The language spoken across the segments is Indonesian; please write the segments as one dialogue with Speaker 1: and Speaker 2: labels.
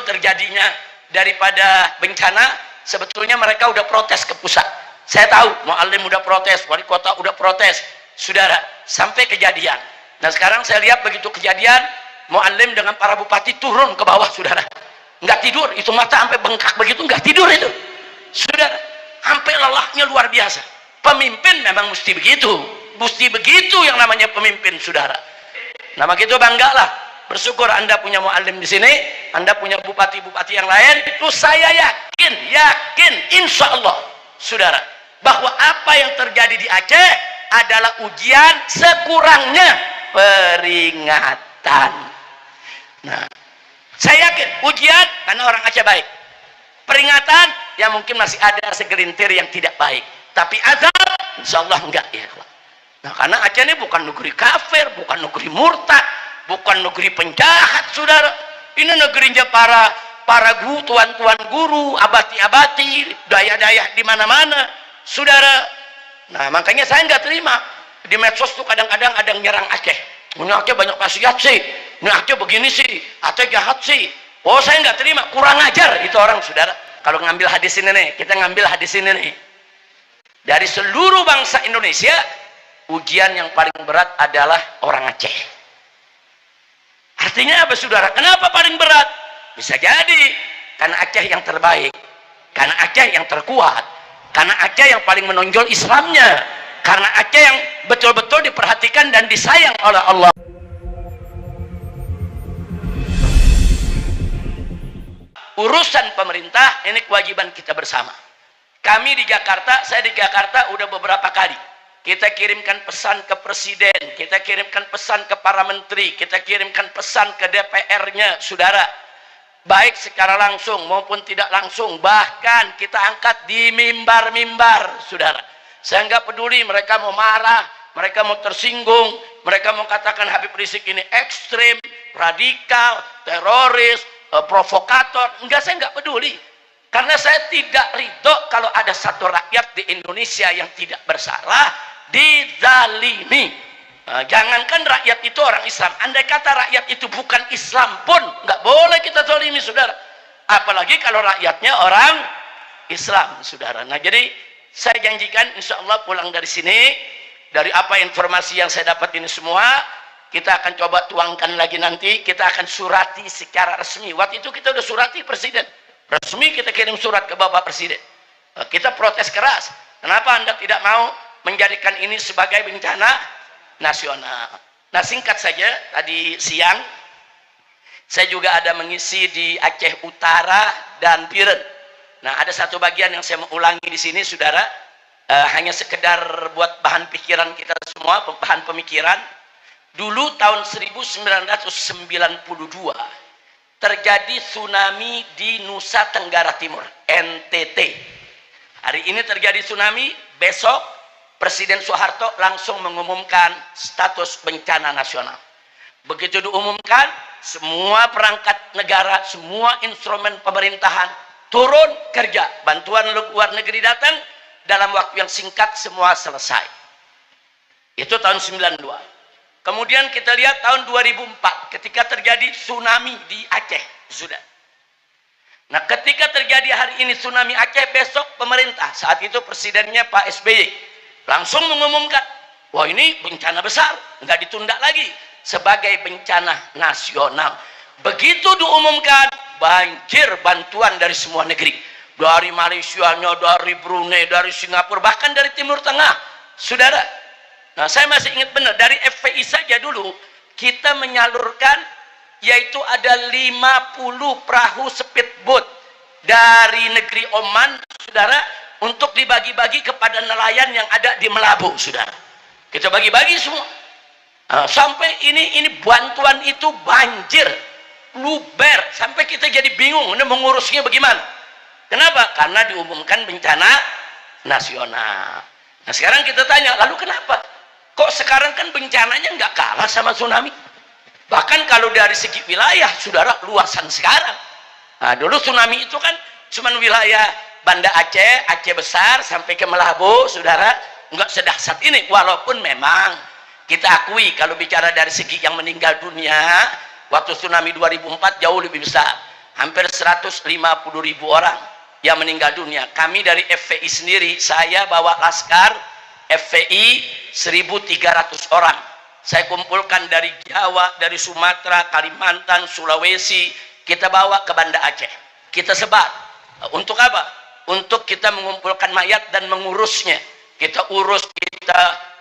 Speaker 1: terjadinya daripada bencana, sebetulnya mereka udah protes ke pusat. Saya tahu muallim udah protes, wali kota udah protes, saudara, sampai kejadian. Nah sekarang saya lihat begitu kejadian, muallim dengan para bupati turun ke bawah, saudara, nggak tidur, itu mata sampai bengkak begitu, nggak tidur itu, saudara, sampai lelahnya luar biasa. Pemimpin memang mesti begitu yang namanya pemimpin, saudara. Nah begitu banggalah, bersyukur Anda punya muallim di sini, Anda punya bupati-bupati yang lain. Itu saya yakin, insya Allah, saudara, bahwa apa yang terjadi di Aceh adalah ujian, sekurangnya peringatan. Nah, saya yakin ujian karena orang Aceh baik, peringatan ya mungkin masih ada segelintir yang tidak baik, tapi azab insya Allah enggak ya. Nah karena Aceh ini bukan negeri kafir, bukan negeri murtad, bukan negeri penjahat, saudara. Ini negerinya para guru, tuan-tuan guru, abati-abati, daya-daya di mana-mana, saudara. Nah makanya saya nggak terima di medsos tuh kadang-kadang ada yang nyerang Aceh. Ini Aceh banyak maksiat sih, ini Aceh begini sih, Aceh jahat sih. Oh saya nggak terima, kurang ajar itu orang, saudara. Kalau ngambil hadis ini nih, kita ngambil hadis ini nih, dari seluruh bangsa Indonesia, ujian yang paling berat adalah orang Aceh. Artinya apa, saudara? Kenapa paling berat? Bisa jadi karena Aceh yang terbaik, karena Aceh yang terkuat, karena Aceh yang paling menonjol Islamnya, karena Aceh yang betul-betul diperhatikan dan disayang oleh Allah. Urusan pemerintah ini kewajiban kita bersama. Kami di Jakarta, saya di Jakarta udah beberapa kali kita kirimkan pesan ke presiden, kita kirimkan pesan ke para menteri, kita kirimkan pesan ke DPR-nya, saudara, baik secara langsung maupun tidak langsung, bahkan kita angkat di mimbar-mimbar, saudara. Saya nggak peduli mereka mau marah, mereka mau tersinggung, mereka mau katakan Habib Rizik ini ekstrim, radikal, teroris, provokator. Enggak, saya nggak peduli, karena saya tidak ridho kalau ada satu rakyat di Indonesia yang tidak bersalah dizalimi. Nah, jangankan rakyat itu orang Islam, andai kata rakyat itu bukan Islam pun nggak boleh kita zalimi, saudara, apalagi kalau rakyatnya orang Islam, saudara. Nah jadi saya janjikan insya Allah pulang dari sini, dari apa informasi yang saya dapat ini semua, kita akan coba tuangkan lagi, nanti kita akan surati secara resmi. Waktu itu kita udah surati presiden, resmi kita kirim surat ke Bapak Presiden. Kita protes keras, kenapa Anda tidak mau menjadikan ini sebagai bencana nasional. Nah singkat saja, tadi siang saya juga ada mengisi di Aceh Utara dan Biren. Nah ada satu bagian yang saya mau ulangi di sini, saudara, hanya sekedar buat bahan pikiran kita semua, bahan pemikiran. Dulu tahun 1992 terjadi tsunami di Nusa Tenggara Timur, NTT. Hari ini terjadi tsunami, besok Presiden Soeharto langsung mengumumkan status bencana nasional. Begitu diumumkan, semua perangkat negara, semua instrumen pemerintahan turun kerja, bantuan luar negeri datang, dalam waktu yang singkat semua selesai. Itu tahun 92. Kemudian kita lihat tahun 2004 ketika terjadi tsunami di Aceh, sudah. Nah ketika terjadi hari ini tsunami Aceh, besok pemerintah, saat itu presidennya Pak SBY, langsung mengumumkan, wah ini bencana besar, nggak ditunda lagi, sebagai bencana nasional. Begitu diumumkan, banjir bantuan dari semua negeri, dari Malaysia, dari Brunei, dari Singapura, bahkan dari Timur Tengah, saudara. Nah saya masih ingat benar, dari FPI saja dulu kita menyalurkan, yaitu ada 50 perahu speedboat dari negeri Oman, saudara, untuk dibagi-bagi kepada nelayan yang ada di Melabu, saudara. Kita bagi-bagi semua. Sampai ini bantuan itu banjir, luber, sampai kita jadi bingung, ini mengurusnya bagaimana. Kenapa? Karena diumumkan bencana nasional. Nah sekarang kita tanya, lalu kenapa? Kok sekarang kan bencananya nggak kalah sama tsunami? Bahkan kalau dari segi wilayah, saudara, luasan sekarang. Nah dulu tsunami itu kan cuma wilayah Banda Aceh, Aceh besar sampai ke Melabu, saudara, nggak sedahsyat ini. Walaupun memang kita akui kalau bicara dari segi yang meninggal dunia waktu tsunami 2004 jauh lebih besar. hampir 150.000 orang yang meninggal dunia. Kami dari FPI sendiri, saya bawa laskar FPI 1.300 orang. Saya kumpulkan dari Jawa, dari Sumatera, Kalimantan, Sulawesi, kita bawa ke Banda Aceh. Kita sebar. Untuk apa? Untuk kita mengumpulkan mayat dan mengurusnya. Kita urus,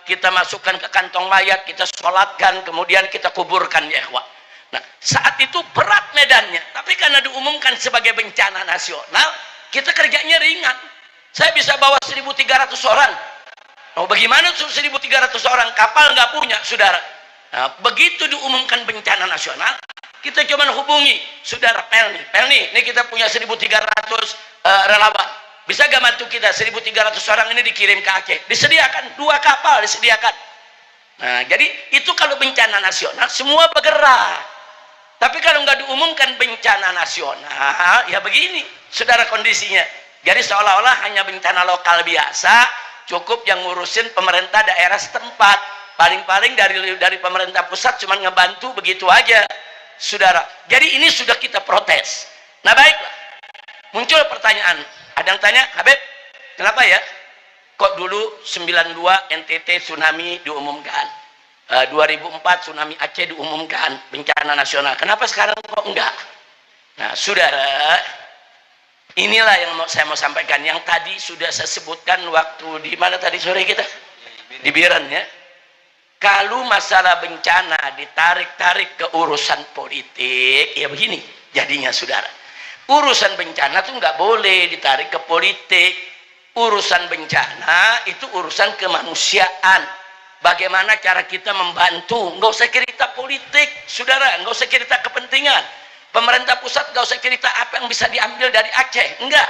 Speaker 1: kita masukkan ke kantong mayat, kita sholatkan, kemudian kita kuburkan, ya ikhwah. Nah, saat itu berat medannya, tapi karena diumumkan sebagai bencana nasional, kita kerjanya ringan. Saya bisa bawa 1.300 orang. Oh, bagaimana 1.300 orang? Kapal nggak punya, saudara. Nah, begitu diumumkan bencana nasional, kita cuma hubungi saudara Pelni, ini kita punya 1.300 relawan. Bisa gak bantu kita 1.300 orang ini dikirim ke Aceh? Disediakan 2 kapal, disediakan. Nah, jadi itu kalau bencana nasional semua bergerak. Tapi kalau nggak diumumkan bencana nasional, ya begini, saudara, kondisinya. Jadi seolah-olah hanya bencana lokal biasa, cukup yang ngurusin pemerintah daerah setempat. Paling-paling dari pemerintah pusat cuma ngebantu begitu aja, saudara. Jadi ini sudah kita protes. Nah, baiklah, muncul pertanyaan. Ada yang tanya, Habib, kenapa ya kok dulu 92 NTT tsunami diumumkan, 2004 tsunami Aceh diumumkan bencana nasional, kenapa sekarang kok enggak? Nah, saudara, inilah yang saya mau sampaikan, yang tadi sudah saya sebutkan waktu di mana tadi sore kita di Biren, ya. Kalau masalah bencana ditarik-tarik ke urusan politik, ya begini jadinya, saudara. Urusan bencana tuh nggak boleh ditarik ke politik. Urusan bencana itu urusan kemanusiaan. Bagaimana cara kita membantu? Nggak usah cerita politik, saudara. Nggak usah cerita kepentingan. Pemerintah pusat nggak usah cerita apa yang bisa diambil dari Aceh. Enggak.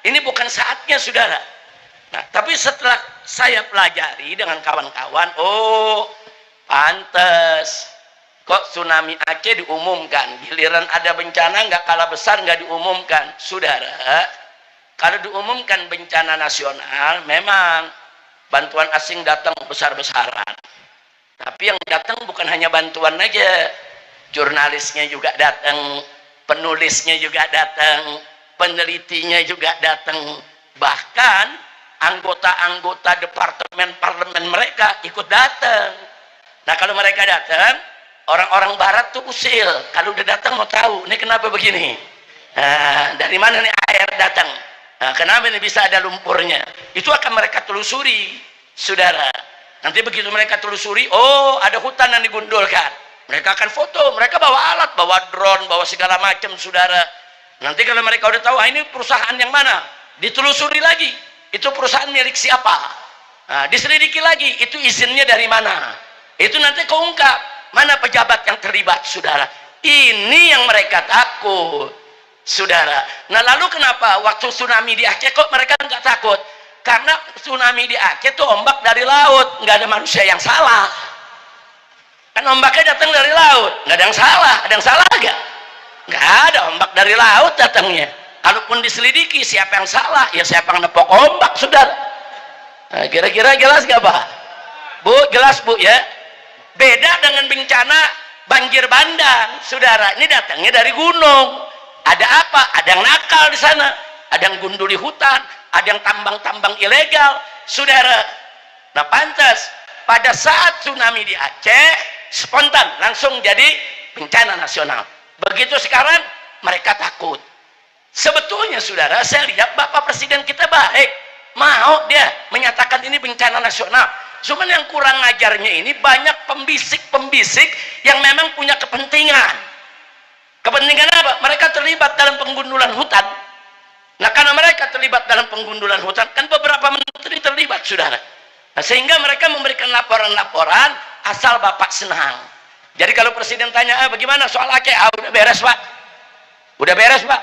Speaker 1: Ini bukan saatnya, saudara. Nah, tapi setelah saya pelajari dengan kawan-kawan, oh, pantes kok tsunami Aceh diumumkan, giliran ada bencana nggak kalah besar nggak diumumkan. Saudara, kalau diumumkan bencana nasional, memang bantuan asing datang besar-besaran, tapi yang datang bukan hanya bantuan aja, jurnalisnya juga datang, penulisnya juga datang, penelitinya juga datang, bahkan anggota-anggota departemen parlemen mereka ikut datang. Nah, kalau mereka datang, orang-orang barat tuh usil, kalau udah datang mau tahu, ini kenapa begini? Nah, dari mana nih air datang? Nah, kenapa ini bisa ada lumpurnya? Itu akan mereka telusuri, saudara. Nanti begitu mereka telusuri, oh, ada hutan yang digundulkan. Mereka akan foto, mereka bawa alat, bawa drone, bawa segala macam, saudara. Nanti kalau mereka udah tahu, ini perusahaan yang mana? Ditelusuri lagi, itu perusahaan milik siapa? Nah, diselidiki lagi, itu izinnya dari mana? Itu nanti keungkap. Mana pejabat yang terlibat, saudara? Ini yang mereka takut, saudara. Nah, lalu kenapa waktu tsunami di Aceh kok mereka nggak takut? Karena tsunami di Aceh itu ombak dari laut, nggak ada manusia yang salah. Kan ombaknya datang dari laut, nggak ada yang salah. Ada yang salah nggak? Nggak ada, ombak dari laut datangnya. Kalaupun diselidiki siapa yang salah, ya siapa yang nepok ombak, saudara. Nah, kira-kira jelas nggak, Pak? Bu, jelas, Bu, ya? Beda dengan bencana banjir bandang, saudara. Ini datangnya dari gunung. Ada apa? Ada yang nakal di sana, ada yang gunduli hutan, ada yang tambang-tambang ilegal, saudara. Nah, pantas pada saat tsunami di Aceh spontan langsung jadi bencana nasional. Begitu sekarang mereka takut. Sebetulnya, saudara, saya lihat Bapak Presiden kita baik, mau dia menyatakan ini bencana nasional. Cuman yang kurang ajarnya ini banyak pembisik-pembisik yang memang punya kepentingan. Kepentingan apa? Mereka terlibat dalam penggundulan hutan. Nah, karena mereka terlibat dalam penggundulan hutan, kan beberapa menteri terlibat, saudara. Nah, sehingga mereka memberikan laporan-laporan asal Bapak senang. Jadi kalau Presiden tanya, bagaimana soal Aceh? Udah beres, Pak. Udah beres, Pak.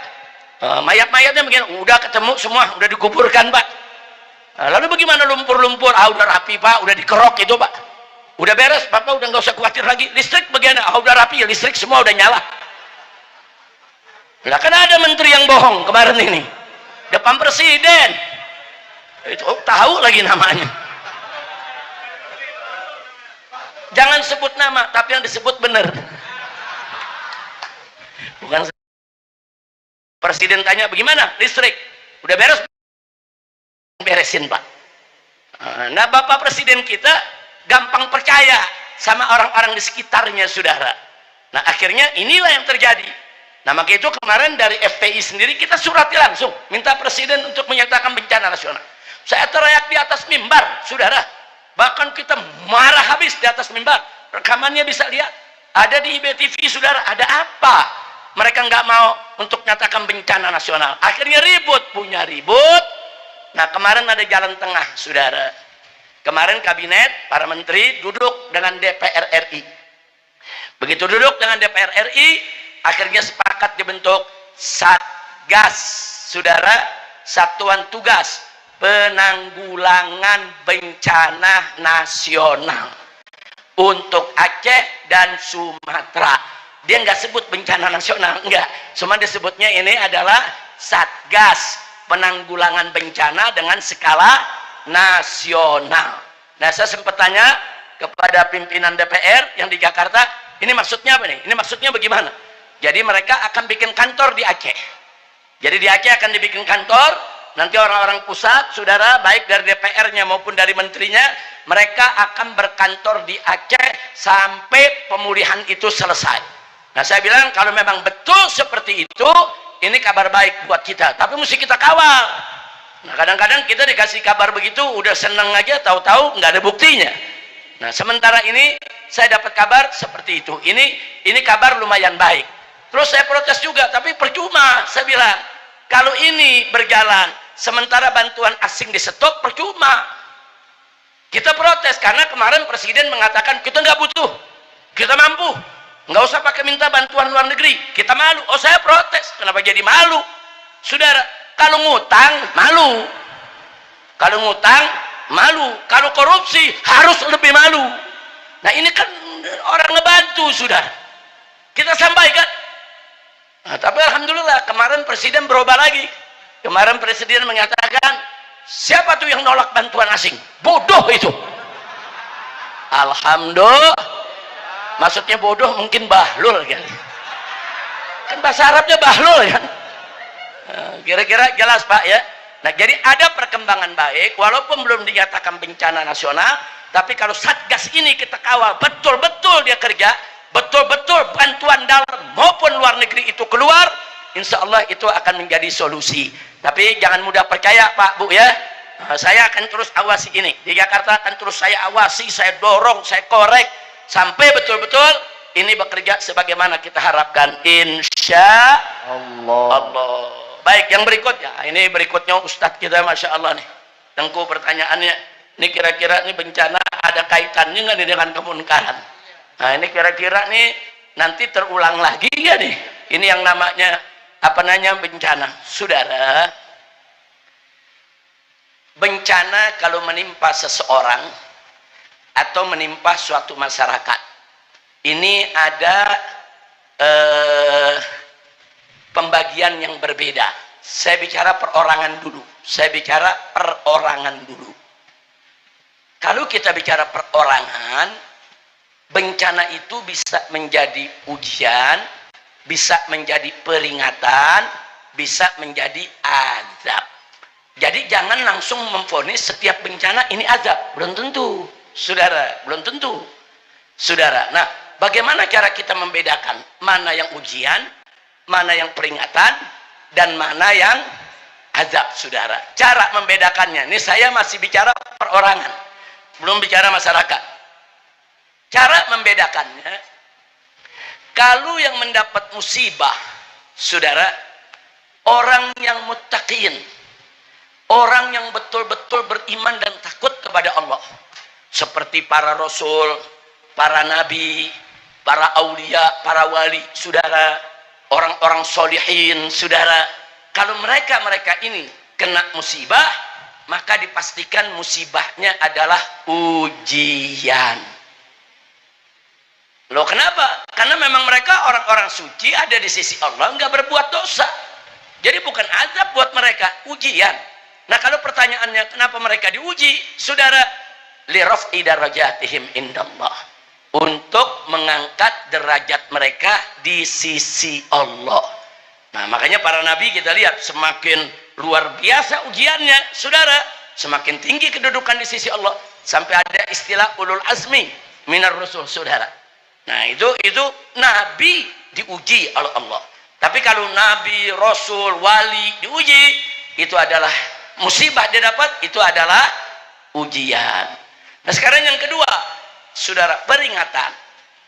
Speaker 1: Mayat-mayatnya begini, udah ketemu semua, udah dikuburkan, Pak. Lalu bagaimana lumpur-lumpur? Udah rapi, Pak, udah dikerok itu, Pak. Udah beres, Bapak udah nggak usah khawatir lagi. Listrik bagaimana? Udah rapi, ya listrik semua udah nyala. Lah, kan ada menteri yang bohong kemarin ini depan Presiden. Itu tahu lagi namanya. Jangan sebut nama, tapi yang disebut benar. Bukan Presiden tanya, bagaimana listrik? Udah beres? Beresin, Pak. Nah, Bapak Presiden kita gampang percaya sama orang-orang di sekitarnya, saudara. Nah, akhirnya inilah yang terjadi. Nah, maka itu kemarin dari FPI sendiri kita surati langsung, minta Presiden untuk menyatakan bencana nasional. Saya teriak di atas mimbar, saudara. Bahkan kita marah habis di atas mimbar. Rekamannya bisa lihat. Ada di IBTV, saudara. Ada apa? Mereka nggak mau untuk nyatakan bencana nasional. Akhirnya ribut, punya ribut. Nah, kemarin ada jalan tengah, saudara. Kemarin kabinet, para menteri duduk dengan DPR RI. Begitu duduk dengan DPR RI, akhirnya sepakat dibentuk Satgas, saudara, Satuan Tugas Penanggulangan Bencana Nasional untuk Aceh dan Sumatera. Dia nggak sebut bencana nasional, enggak. Cuma disebutnya ini adalah Satgas Penanggulangan Bencana dengan skala nasional. Nah, saya sempat tanya kepada pimpinan DPR yang di Jakarta, ini maksudnya apa nih? Ini maksudnya bagaimana? Jadi mereka akan bikin kantor di Aceh. Jadi di Aceh akan dibikin kantor, nanti orang-orang pusat, saudara, baik dari DPR-nya maupun dari menterinya, mereka akan berkantor di Aceh sampai pemulihan itu selesai. Nah, saya bilang kalau memang betul seperti itu, ini kabar baik buat kita, tapi mesti kita kawal. Nah, kadang-kadang kita dikasih kabar begitu udah seneng aja, tahu-tahu nggak ada buktinya. Nah, sementara ini saya dapat kabar seperti itu. Ini kabar lumayan baik. Terus saya protes juga, tapi percuma. Saya bilang kalau ini berjalan sementara bantuan asing di stop, percuma. Kita protes karena kemarin Presiden mengatakan kita nggak butuh, kita mampu, nggak usah pakai minta bantuan luar negeri, kita malu. Oh, saya protes, kenapa jadi malu, saudara? Kalau ngutang malu, kalau ngutang malu, kalau korupsi harus lebih malu. Nah, ini kan orang ngebantu, saudara, kita sampaikan. Nah, tapi alhamdulillah kemarin Presiden berubah lagi. Kemarin Presiden mengatakan, siapa tuh yang nolak bantuan asing? Bodoh itu. Alhamdulillah. Maksudnya bodoh mungkin bahlul kali. Kan bahasa Arabnya bahlul kan. Kira-kira jelas, Pak, ya. Nah, jadi ada perkembangan baik walaupun belum dinyatakan bencana nasional, tapi kalau Satgas ini kita kawal betul-betul dia kerja, betul-betul bantuan dalam maupun luar negeri itu keluar, insya Allah itu akan menjadi solusi. Tapi jangan mudah percaya, Pak, Bu, ya. Nah, saya akan terus awasi ini. Di Jakarta akan terus saya awasi, saya dorong, saya korek sampai betul-betul ini bekerja sebagaimana kita harapkan, insya Allah. Baik, yang berikutnya, ini berikutnya Ustadz kita, Masya Allah nih, Tengku pertanyaannya, ini kira-kira ini bencana ada kaitannya nggak nih dengan kemunkaran? Nah, ini kira-kira nih nanti terulang lagi ya nih, ini yang namanya apa namanya bencana, saudara. Bencana kalau menimpa seseorang atau menimpa suatu masyarakat, ini ada pembagian yang berbeda. Saya bicara perorangan dulu. Kalau kita bicara perorangan, bencana itu bisa menjadi ujian, bisa menjadi peringatan, bisa menjadi azab. Jadi jangan langsung memvonis setiap bencana ini azab. Belum tentu, saudara. Belum tentu, saudara. Nah, bagaimana cara kita membedakan mana yang ujian, mana yang peringatan, dan mana yang azab, saudara? Cara membedakannya, ini saya masih bicara perorangan, belum bicara masyarakat. Cara membedakannya, kalau yang mendapat musibah, saudara, orang yang muttaqin, orang yang betul-betul beriman dan takut kepada Allah, seperti para rasul, para nabi, para aulia, para wali, saudara, orang-orang solihin, saudara. Kalau mereka ini kena musibah, maka dipastikan musibahnya adalah ujian. Loh, kenapa? Karena memang mereka orang-orang suci, ada di sisi Allah, nggak berbuat dosa. Jadi bukan azab buat mereka, ujian. Nah, kalau pertanyaannya kenapa mereka diuji, saudara, liraf'i darajatihim indallah, untuk mengangkat derajat mereka di sisi Allah. Nah, makanya para nabi kita lihat semakin luar biasa ujiannya, saudara, semakin tinggi kedudukan di sisi Allah, sampai ada istilah ulul azmi minar rusul, saudara. Nah, itu nabi diuji oleh Allah. Tapi kalau nabi, rasul, wali diuji, itu adalah musibah dia dapat, itu adalah ujian. Nah, sekarang yang kedua, saudara, peringatan.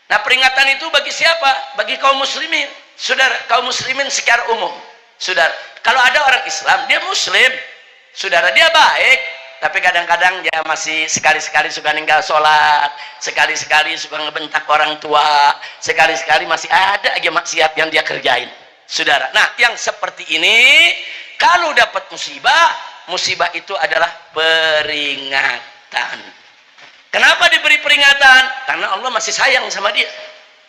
Speaker 1: Nah, peringatan itu bagi siapa? Bagi kaum muslimin. Saudara, kaum muslimin secara umum. Saudara, kalau ada orang Islam, dia muslim. Saudara, dia baik, tapi kadang-kadang dia masih sekali-sekali suka ninggal sholat, sekali-sekali suka ngebentak orang tua, sekali-sekali masih ada aja maksiat yang dia kerjain. Saudara, nah yang seperti ini kalau dapat musibah, musibah itu adalah peringatan. Kenapa diberi peringatan? Karena Allah masih sayang sama dia.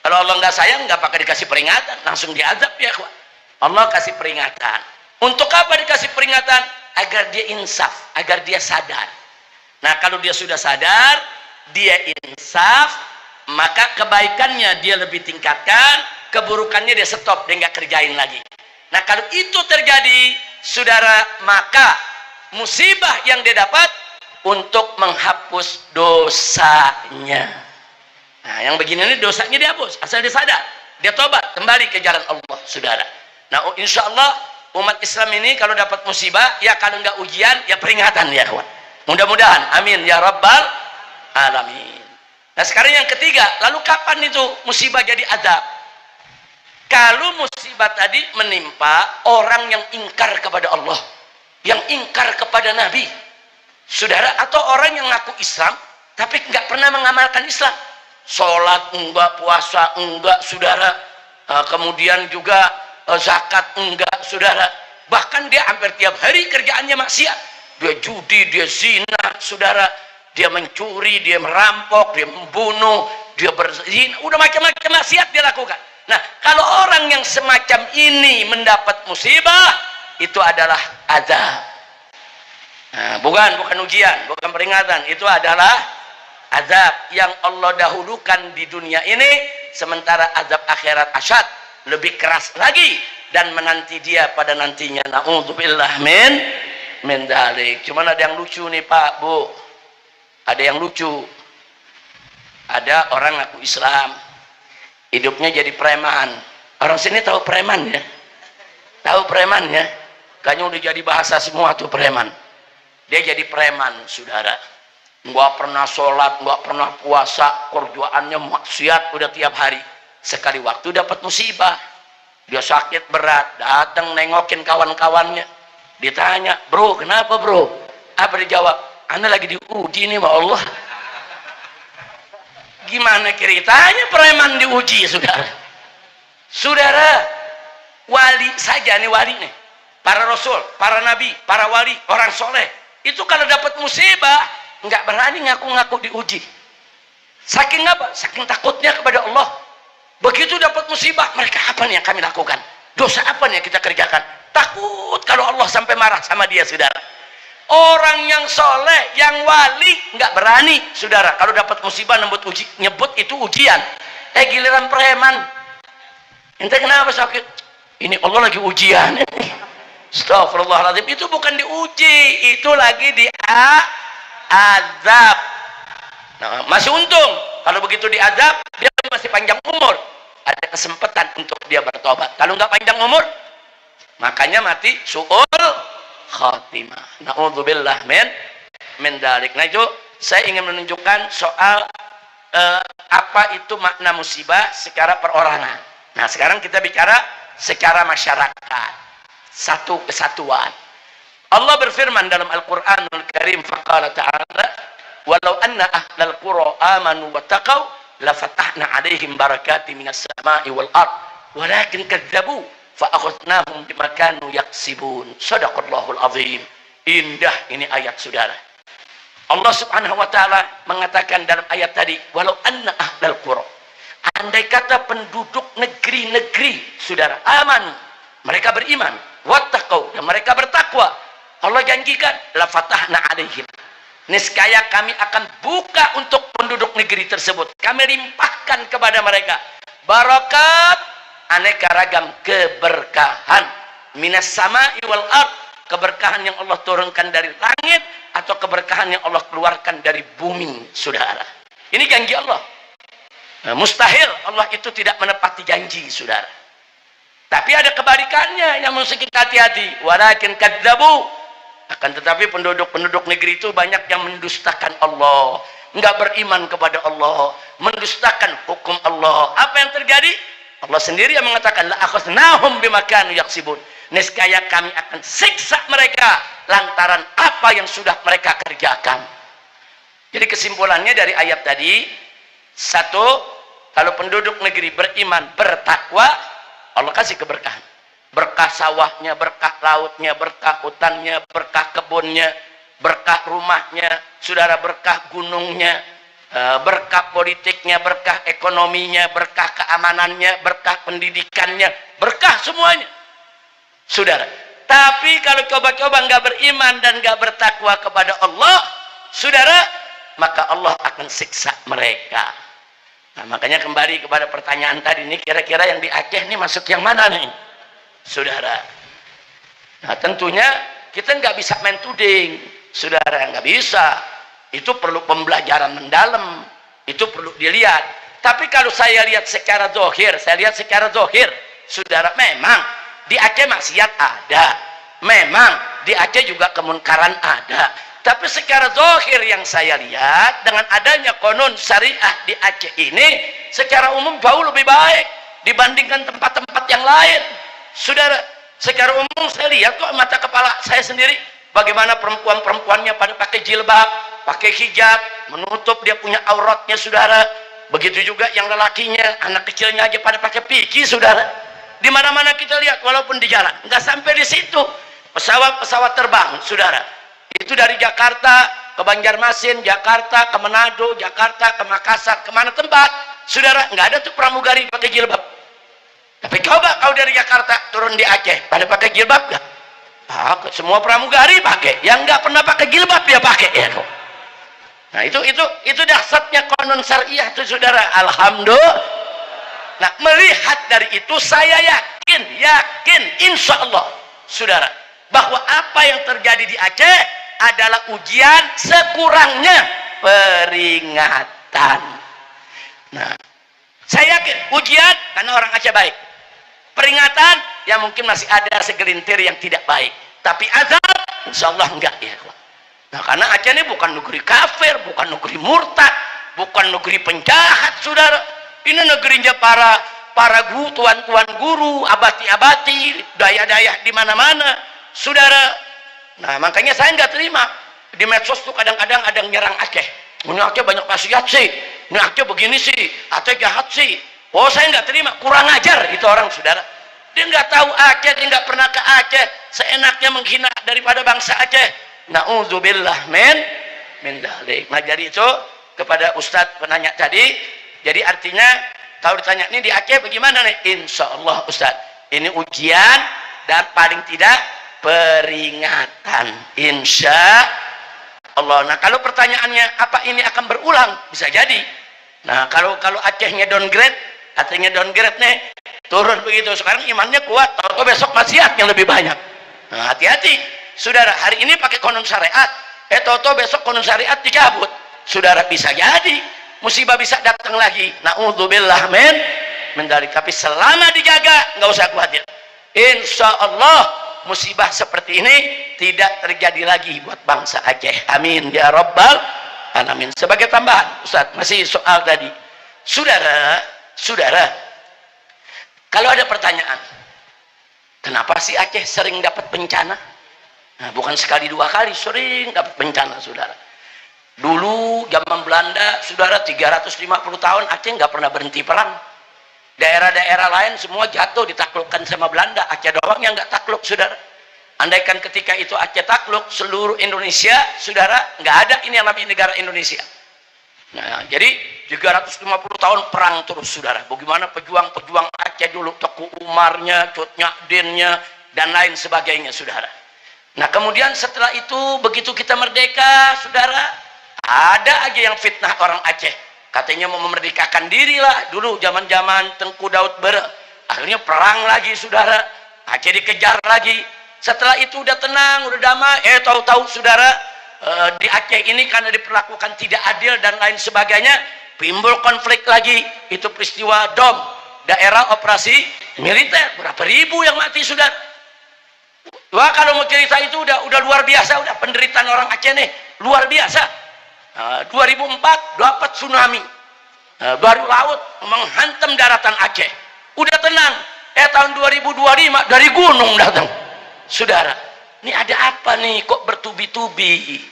Speaker 1: Kalau Allah nggak sayang, nggak pakai dikasih peringatan, langsung diazab ya kawan. Allah kasih peringatan. Untuk apa dikasih peringatan? Agar dia insaf, agar dia sadar. Nah, kalau dia sudah sadar, dia insaf, maka kebaikannya dia lebih tingkatkan, keburukannya dia stop, dia nggak kerjain lagi. Nah, kalau itu terjadi, saudara, maka musibah yang dia dapat untuk menghapus dosanya. Nah, yang begini ini dosanya dihapus, asal dia sadar, dia tobat, kembali ke jalan Allah, saudara. Nah, insya Allah umat Islam ini kalau dapat musibah, ya kalau nggak ujian, ya peringatan ya kawan. Mudah-mudahan, amin ya rabbal alamin. Nah, sekarang yang ketiga, lalu kapan itu musibah jadi azab? Kalau musibah tadi menimpa orang yang ingkar kepada Allah, yang ingkar kepada Nabi, saudara, atau orang yang ngaku Islam tapi nggak pernah mengamalkan Islam, sholat enggak, puasa enggak, saudara, kemudian juga zakat enggak, saudara, bahkan dia hampir tiap hari kerjaannya maksiat, dia judi, dia zina, saudara, dia mencuri, dia merampok, dia membunuh, dia berzina, udah macam-macam maksiat dia lakukan. Nah, kalau orang yang semacam ini mendapat musibah, itu adalah azab. Nah, bukan ujian, bukan peringatan, itu adalah azab yang Allah dahulukan di dunia ini, sementara azab akhirat asyad, lebih keras lagi dan menanti dia pada nantinya. Na'udzubillah min dzalik. Cuman ada yang lucu nih Pak, Bu. Ada yang lucu. Ada orang ngaku Islam, hidupnya jadi preman. Orang sini tahu preman ya? Tahu preman ya? Kayaknya udah jadi bahasa semua tuh preman. Dia jadi preman, saudara. Nggak pernah sholat, nggak pernah puasa, kerjaannya maksiat udah tiap hari. Sekali waktu dapat musibah, dia sakit berat, datang nengokin kawan-kawannya, ditanya, bro, kenapa bro? Apa dijawab? Anda lagi diuji nih sama Allah. Gimana ceritanya preman diuji, saudara? Saudara, wali saja nih, wali nih, para rasul, para nabi, para wali, orang soleh, itu kalau dapat musibah nggak berani ngaku-ngaku diuji. Saking apa? Saking takutnya kepada Allah. Begitu dapat musibah, mereka apa nih yang kami lakukan? Dosa apa nih yang kita kerjakan? Takut kalau Allah sampai marah sama dia, saudara. Orang yang soleh, yang wali, nggak berani, saudara. Kalau dapat musibah nyebut itu ujian. Giliran preman, ente kenapa sakit? Ini Allah lagi ujian. Astagfirullahaladzim. Itu bukan diuji, itu lagi diazab. Nah, masih untung kalau begitu diazab, dia masih panjang umur, ada kesempatan untuk dia bertobat. Kalau nggak panjang umur, makanya mati su'ul khatimah. Na'udzubillah min dzalik. Nah, itu saya ingin menunjukkan soal apa itu makna musibah secara perorangan. Nah, sekarang kita bicara secara masyarakat, satu kesatuan. Allah berfirman dalam Al-Qur'anul Karim, faqala ta'ala, walau anna ahlal qura amanu wattaqau lafatahna 'alaihim barakatin minas sama'i wal ard walakin kadzabu fa akhadnahum bima kanu yaksibun. Shadaqallahul azim. Indah ini ayat, saudara. Allah Subhanahu wa taala mengatakan dalam ayat tadi, walau anna ahlal qura, andai kata penduduk negeri-negeri, saudara, aman, mereka beriman, wattaqau, dan mereka bertakwa, Allah janjikan lafatahna 'alaihim, niscaya kami akan buka untuk penduduk negeri tersebut, kami limpahkan kepada mereka barakat aneka ragam keberkahan. Minas sama'i wal ard, keberkahan yang Allah turunkan dari langit atau keberkahan yang Allah keluarkan dari bumi, saudara. Ini janji Allah. Nah, mustahil Allah itu tidak menepati janji, saudara. Tapi ada kebalikannya yang mesti kita hati-hati. Walakin kadzabu, akan tetapi penduduk negeri itu banyak yang mendustakan Allah, enggak beriman kepada Allah, mendustakan hukum Allah. Apa yang terjadi? Allah sendiri yang mengatakan la akhadnahum bima kanu yaksibun. Niscaya kami akan siksa mereka lantaran apa yang sudah mereka kerjakan. Jadi kesimpulannya dari ayat tadi, satu, kalau penduduk negeri beriman, bertakwa, Allah kasih keberkahan. Berkah sawahnya, berkah lautnya, berkah hutannya, berkah kebunnya, berkah rumahnya, saudara, berkah gunungnya, berkah politiknya, berkah ekonominya, berkah keamanannya, berkah pendidikannya, berkah semuanya, saudara. Tapi kalau coba-coba nggak beriman dan nggak bertakwa kepada Allah, saudara, maka Allah akan siksa mereka. Nah, makanya kembali kepada pertanyaan tadi, ini kira-kira yang di Aceh ini masuk yang mana nih, saudara? Nah, tentunya kita nggak bisa main tuding, saudara, nggak bisa. Itu perlu pembelajaran mendalam, itu perlu dilihat. Tapi kalau saya lihat secara zahir, saudara, memang di Aceh maksiat ada, memang di Aceh juga kemunkaran ada. Tapi secara zahir yang saya lihat, dengan adanya konon syariah di Aceh ini, secara umum jauh lebih baik dibandingkan tempat-tempat yang lain, saudara. Secara umum saya lihat kok mata kepala saya sendiri, bagaimana perempuan-perempuannya pada pakai jilbab, pakai hijab, menutup dia punya auratnya, saudara. Begitu juga yang lelakinya, anak kecilnya aja pada pakai piki, saudara. Di mana-mana kita lihat, walaupun di jalan. Nggak sampai di situ, pesawat-pesawat terbang, saudara. Itu dari Jakarta ke Banjarmasin, Jakarta ke Manado, Jakarta ke Makassar, kemana tempat, saudara, nggak ada tuh pramugari pakai jilbab. Tapi coba kau dari Jakarta turun di Aceh, pada pakai jilbab nggak? Semua pramugari pakai, yang nggak pernah pakai jilbab ya pakai ya kok. Nah itu dahsyatnya konon syariah itu, saudara. Alhamdulillah. Nah, melihat dari itu saya yakin insya Allah, saudara, bahwa apa yang terjadi di Aceh adalah ujian, sekurangnya peringatan. Nah, saya yakin ujian karena orang Aceh baik, peringatan ya mungkin masih ada segelintir yang tidak baik, tapi azab insya Allah enggak ya. Nah, karena Aceh ini bukan negeri kafir, bukan negeri murtad, bukan negeri penjahat, saudara. Ini negerinya para guru, tuan-tuan guru, abati-abati, daya-daya di mana-mana, saudara. Nah, makanya saya nggak terima di medsos tuh kadang-kadang ada yang nyerang Aceh. Ini Aceh banyak maksiat sih, ini Aceh begini sih, Aceh jahat sih. Oh, saya nggak terima, kurang ajar itu orang, saudara. Dia nggak tahu Aceh, dia nggak pernah ke Aceh, seenaknya menghina daripada bangsa Aceh. Na'udzubillah min dzalik. Nah, jadi itu kepada Ustadz penanya tadi, jadi artinya kalau ditanya ini di Aceh bagaimana nih? Insya Allah Ustadz, ini ujian dan paling tidak peringatan, insya Allah. Nah, kalau pertanyaannya apa ini akan berulang, bisa jadi. Nah, kalau Acehnya downgrade, artinya downgrade nih, turun begitu. Sekarang imannya kuat, atau besok maksiatnya lebih banyak. Nah, hati-hati, saudara. Hari ini pakai konon syariat, toto besok konon syariat dicabut, saudara, bisa jadi musibah bisa datang lagi. Na'udzubillah min dzalik. Tapi selama dijaga, nggak usah khawatir. Insya Allah musibah seperti ini tidak terjadi lagi buat bangsa Aceh. Amin ya rabbal alamin. Sebagai tambahan, Ustaz, masih soal tadi, saudara, kalau ada pertanyaan, kenapa sih Aceh sering dapat bencana? Nah, bukan sekali dua kali, sering dapat bencana, saudara. Dulu zaman Belanda, saudara, 350 tahun Aceh nggak pernah berhenti perang. Daerah-daerah lain semua jatuh ditaklukkan sama Belanda, Aceh doang yang nggak takluk, saudara. Andaikan ketika itu Aceh takluk, seluruh Indonesia, saudara, nggak ada ini yang namanya negara Indonesia. Nah, jadi 350 tahun perang terus, saudara. Bagaimana pejuang-pejuang Aceh dulu, Teku Umarnya, Cut Nyadinnya, dan lain sebagainya, saudara. Nah, kemudian setelah itu, begitu kita merdeka, saudara, ada aja yang fitnah orang Aceh. Katanya mau memerdekakan diri lah, dulu zaman-zaman Tengku Daud Bere. Akhirnya perang lagi, saudara. Aceh dikejar lagi. Setelah itu udah tenang, udah damai. Tahu-tahu saudara, di Aceh ini karena diperlakukan tidak adil dan lain sebagainya, timbul konflik lagi. Itu peristiwa DOM, daerah operasi militer. Berapa ribu yang mati, saudara. Wah, kalau mau cerita itu udah luar biasa, udah penderitaan orang Aceh nih luar biasa. 2004 dapat tsunami, baru laut menghantam daratan Aceh. Udah tenang. Tahun 2025 dari gunung datang. Saudara, ini ada apa nih kok bertubi-tubi?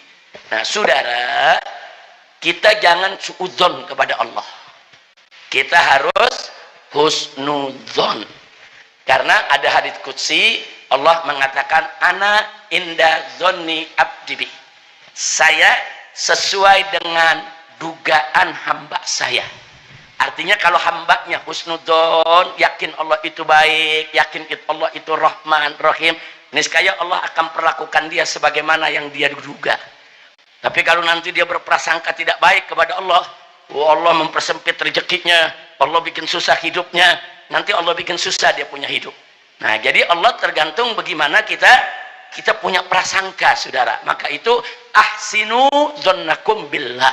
Speaker 1: Nah, saudara, kita jangan suudzon kepada Allah. Kita harus husnudzon. Karena ada hadits qudsi, Allah mengatakan, ana inda zonni abdi bi. Saya sesuai dengan dugaan hamba saya. Artinya kalau hambanya husnudzon, yakin Allah itu baik, yakin Allah itu Rahman, Rahim, niscaya Allah akan perlakukan dia sebagaimana yang dia duga. Tapi kalau nanti dia berprasangka tidak baik kepada Allah, Allah mempersempit rezekinya, Allah bikin susah hidupnya, nanti Allah bikin susah dia punya hidup. Nah, jadi Allah tergantung bagaimana kita punya prasangka, saudara. Maka itu ahsinu dzannakum billah.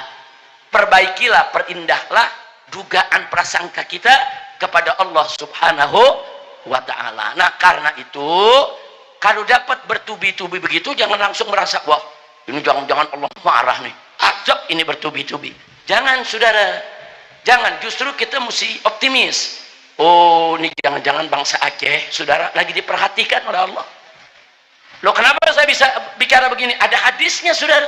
Speaker 1: Perbaikilah, perindahlah dugaan prasangka kita kepada Allah Subhanahu wa ta'ala. Nah, karena itu kalau dapat bertubi-tubi begitu, jangan langsung merasa, wah, ini jangan-jangan Allah marah nih, ajab ini bertubi-tubi. Jangan, saudara, jangan. Justru kita mesti optimis. Oh, ini jangan-jangan bangsa Aceh, saudara, lagi diperhatikan oleh Allah. Loh, kenapa saya bisa bicara begini? Ada hadisnya, saudara.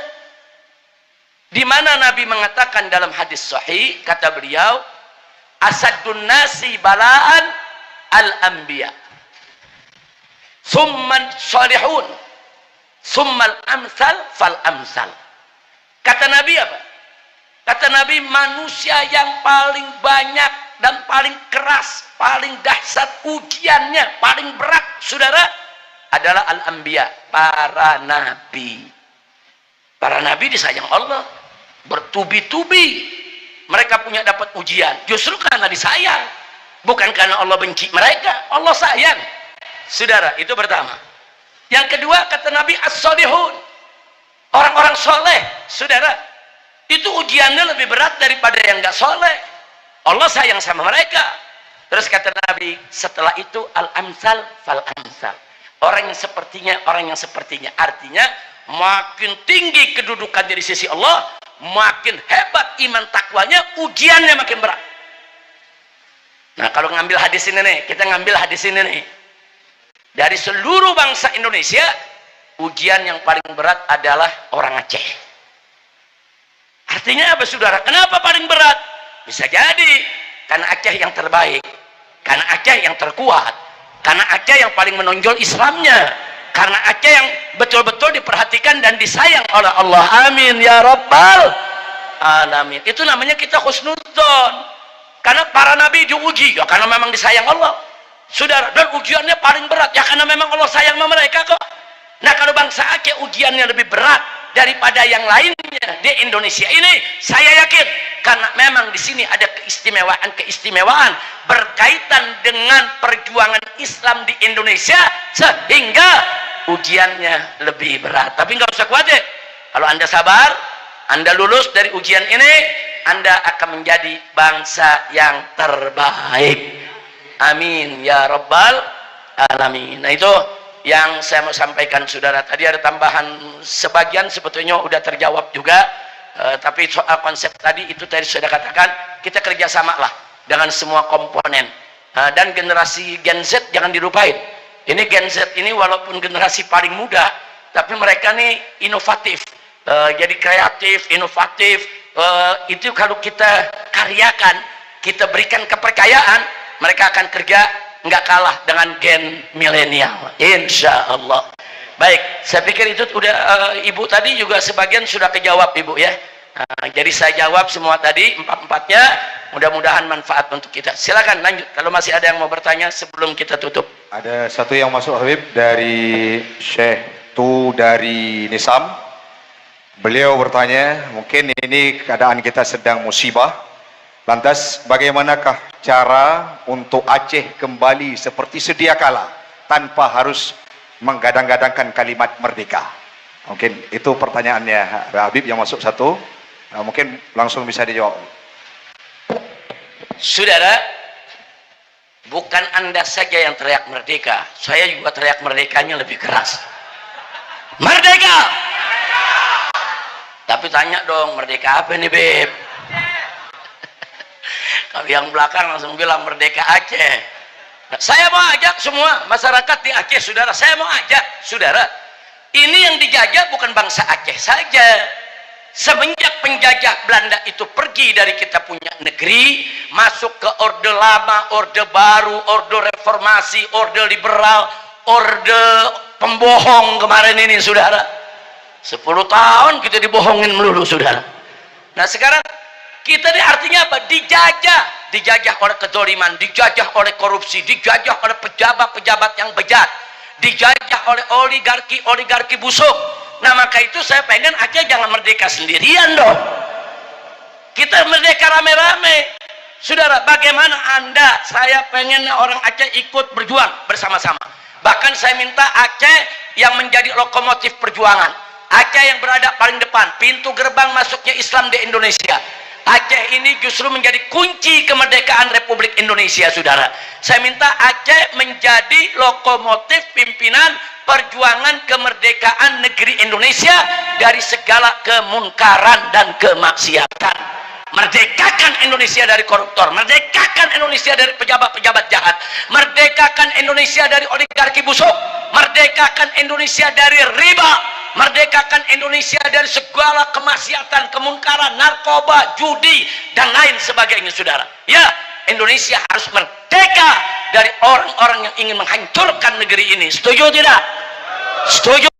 Speaker 1: Di mana Nabi mengatakan dalam hadis sahih, kata beliau, asadun nasi balaan al-anbiya, summan salihun, summal amsal fal amsal. Kata Nabi apa? Kata Nabi, manusia yang paling banyak dan paling keras, paling dahsyat ujiannya, paling berat, saudara, adalah al-anbiya, para nabi. Para nabi disayang Allah, bertubi-tubi mereka punya dapat ujian, justru karena disayang, bukan karena Allah benci mereka. Allah sayang, saudara. Itu pertama. Yang kedua, kata Nabi, as-solihun, orang-orang soleh, saudara, itu ujiannya lebih berat daripada yang gak soleh. Allah sayang sama mereka. Terus kata Nabi, setelah itu al-amsal fal amsal, orang yang sepertinya, orang yang sepertinya. Artinya makin tinggi kedudukannya di sisi Allah, makin hebat iman takwanya, ujiannya makin berat. Nah, kalau ngambil hadis ini nih, kita ngambil hadis ini nih, dari seluruh bangsa Indonesia, ujian yang paling berat adalah orang Aceh. Artinya apa, saudara? Kenapa paling berat? Bisa jadi karena Aceh yang terbaik, karena Aceh yang terkuat, karena Aceh yang paling menonjol Islamnya, karena Aceh yang betul-betul diperhatikan dan disayang oleh Allah. Amin ya rabbal alamin. Itu namanya kita husnudzon. Karena para nabi diuji, ya karena memang disayang Allah, saudara. Dan ujiannya paling berat, ya karena memang Allah sayang sama mereka kok. Nah, kalau bangsa Aceh ujiannya lebih berat daripada yang lainnya di Indonesia ini, saya yakin karena memang di sini ada keistimewaan berkaitan dengan perjuangan Islam di Indonesia, sehingga ujiannya lebih berat. Tapi nggak usah khawatir, kalau Anda sabar, Anda lulus dari ujian ini, Anda akan menjadi bangsa yang terbaik. Amin ya rabbal alamin. Nah, itu yang saya mau sampaikan, saudara. Tadi ada tambahan sebagian, sebetulnya udah terjawab juga, tapi soal konsep tadi itu tadi sudah katakan, kita kerjasama lah dengan semua komponen. Dan generasi Gen Z jangan dilupain. Ini Gen Z ini walaupun generasi paling muda, tapi mereka nih inovatif, jadi kreatif, inovatif. Itu kalau kita karyakan, kita berikan kepercayaan, mereka akan kerja nggak kalah dengan gen milenial, insya Allah. Baik, saya pikir itu udah, ibu tadi juga sebagian sudah kejawab, ibu ya. Jadi saya jawab semua tadi, empat-empatnya. Mudah-mudahan manfaat untuk kita. Silakan lanjut kalau masih ada yang mau bertanya sebelum kita tutup.
Speaker 2: Ada satu yang masuk, Habib, dari Syekh Tu dari Nisam. Beliau bertanya, mungkin ini keadaan kita sedang musibah, Lantas bagaimanakah cara untuk Aceh kembali seperti sedia kala tanpa harus menggadang-gadangkan kalimat merdeka? Mungkin itu pertanyaannya Habib yang masuk satu. Mungkin langsung bisa dijawab.
Speaker 1: Saudara, bukan Anda saja yang teriak merdeka, saya juga teriak merdekanya lebih keras. Merdeka! Tapi tanya dong, merdeka apa nih, Beb? Kalau yang belakang langsung bilang merdeka Aceh. Nah, saya mau ajak semua masyarakat di Aceh, saudara. Saya mau ajak, saudara. Ini yang dijajah bukan bangsa Aceh saja. Semenjak penjajah Belanda itu pergi dari kita punya negeri, masuk ke orde lama, orde baru, orde reformasi, orde liberal, orde pembohong kemarin ini, saudara. 10 tahun kita dibohongin melulu, saudara. Nah sekarang kita ini artinya apa? Dijajah oleh kezaliman, dijajah oleh korupsi, dijajah oleh pejabat-pejabat yang bejat, dijajah oleh oligarki busuk. Nah maka itu saya pengen Aceh jangan merdeka sendirian dong, kita merdeka rame-rame. Saudara, bagaimana Anda, saya pengen orang Aceh ikut berjuang bersama-sama. Bahkan saya minta Aceh yang menjadi lokomotif perjuangan, Aceh yang berada paling depan, pintu gerbang masuknya Islam di Indonesia. Aceh ini justru menjadi kunci kemerdekaan Republik Indonesia, saudara. Saya minta Aceh menjadi lokomotif pimpinan perjuangan kemerdekaan negeri Indonesia dari segala kemunkaran dan kemaksiatan. Merdekakan Indonesia dari koruptor, merdekakan Indonesia dari pejabat-pejabat jahat, merdekakan Indonesia dari oligarki busuk, merdekakan Indonesia dari riba, merdekakan Indonesia dari segala kemaksiatan, kemunkaran, narkoba, judi, dan lain sebagainya, saudara. Ya, Indonesia harus merdeka dari orang-orang yang ingin menghancurkan negeri ini. Setuju tidak? Setuju.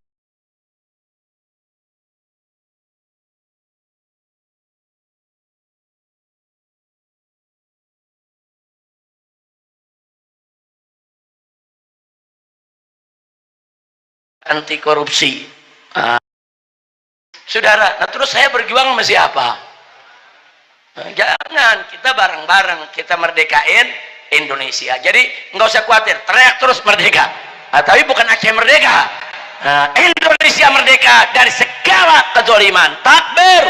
Speaker 1: Anti korupsi. Saudara, nah terus saya berjuang sama siapa? Nah, jangan, kita bareng-bareng kita merdekain Indonesia. Jadi nggak usah khawatir, teriak terus merdeka. Nah, tapi bukan Aceh merdeka. Nah, Indonesia merdeka dari segala kezaliman. Takbir.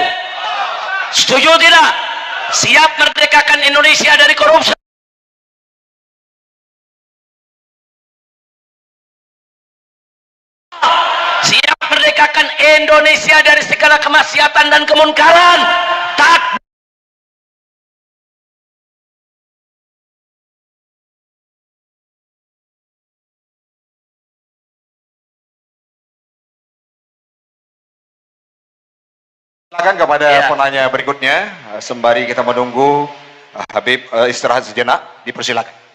Speaker 1: Setuju tidak? Siap merdekakan Indonesia dari korupsi. Siap merdekakan Indonesia dari segala kemaksiatan dan kemunkaran. Takbir.
Speaker 2: Silakan kepada penanya berikutnya, sembari kita menunggu Habib istirahat sejenak, dipersilakan.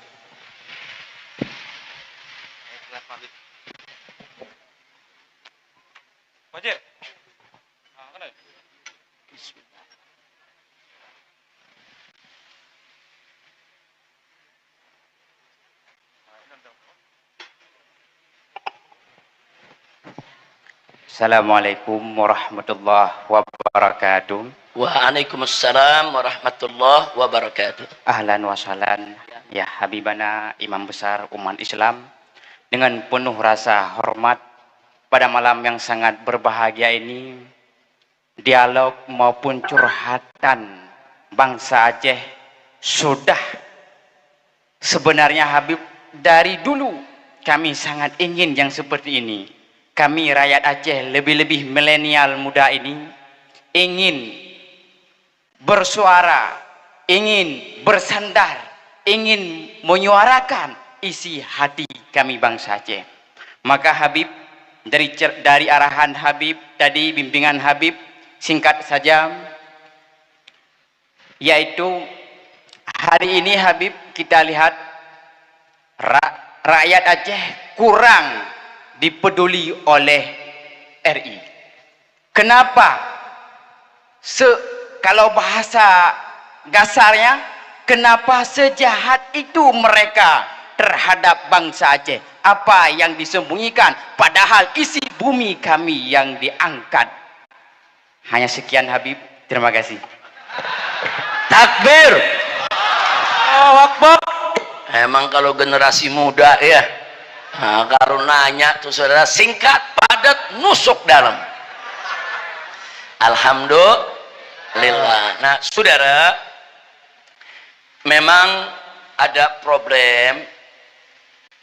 Speaker 3: Assalamualaikum warahmatullahi wabarakatuh.
Speaker 1: Waalaikumsalam warahmatullahi wabarakatuh.
Speaker 3: Ahlan wa sahlan ya Habibana Imam Besar umat Islam. Dengan penuh rasa hormat pada malam yang sangat berbahagia ini, dialog maupun curhatan bangsa Aceh sudah sebenarnya Habib dari dulu kami sangat ingin yang seperti ini. Kami rakyat Aceh, lebih-lebih milenial muda ini, ingin bersuara, ingin bersandar, ingin menyuarakan isi hati kami bangsa Aceh. Maka Habib, dari arahan Habib tadi, bimbingan Habib, singkat saja, yaitu hari ini Habib kita lihat rakyat Aceh kurang dipeduli oleh RI. Kenapa? Kalau bahasa kasarnya, kenapa sejahat itu mereka terhadap bangsa Aceh? Apa yang disembunyikan? Padahal isi bumi kami yang diangkat. Hanya sekian Habib. Terima kasih.
Speaker 1: Takbir. Allahu Akbar. Emang kalau generasi muda ya, nah, kalau nanya tuh saudara, singkat, padat, nusuk dalam. Alhamdulillah. Nah saudara, memang ada problem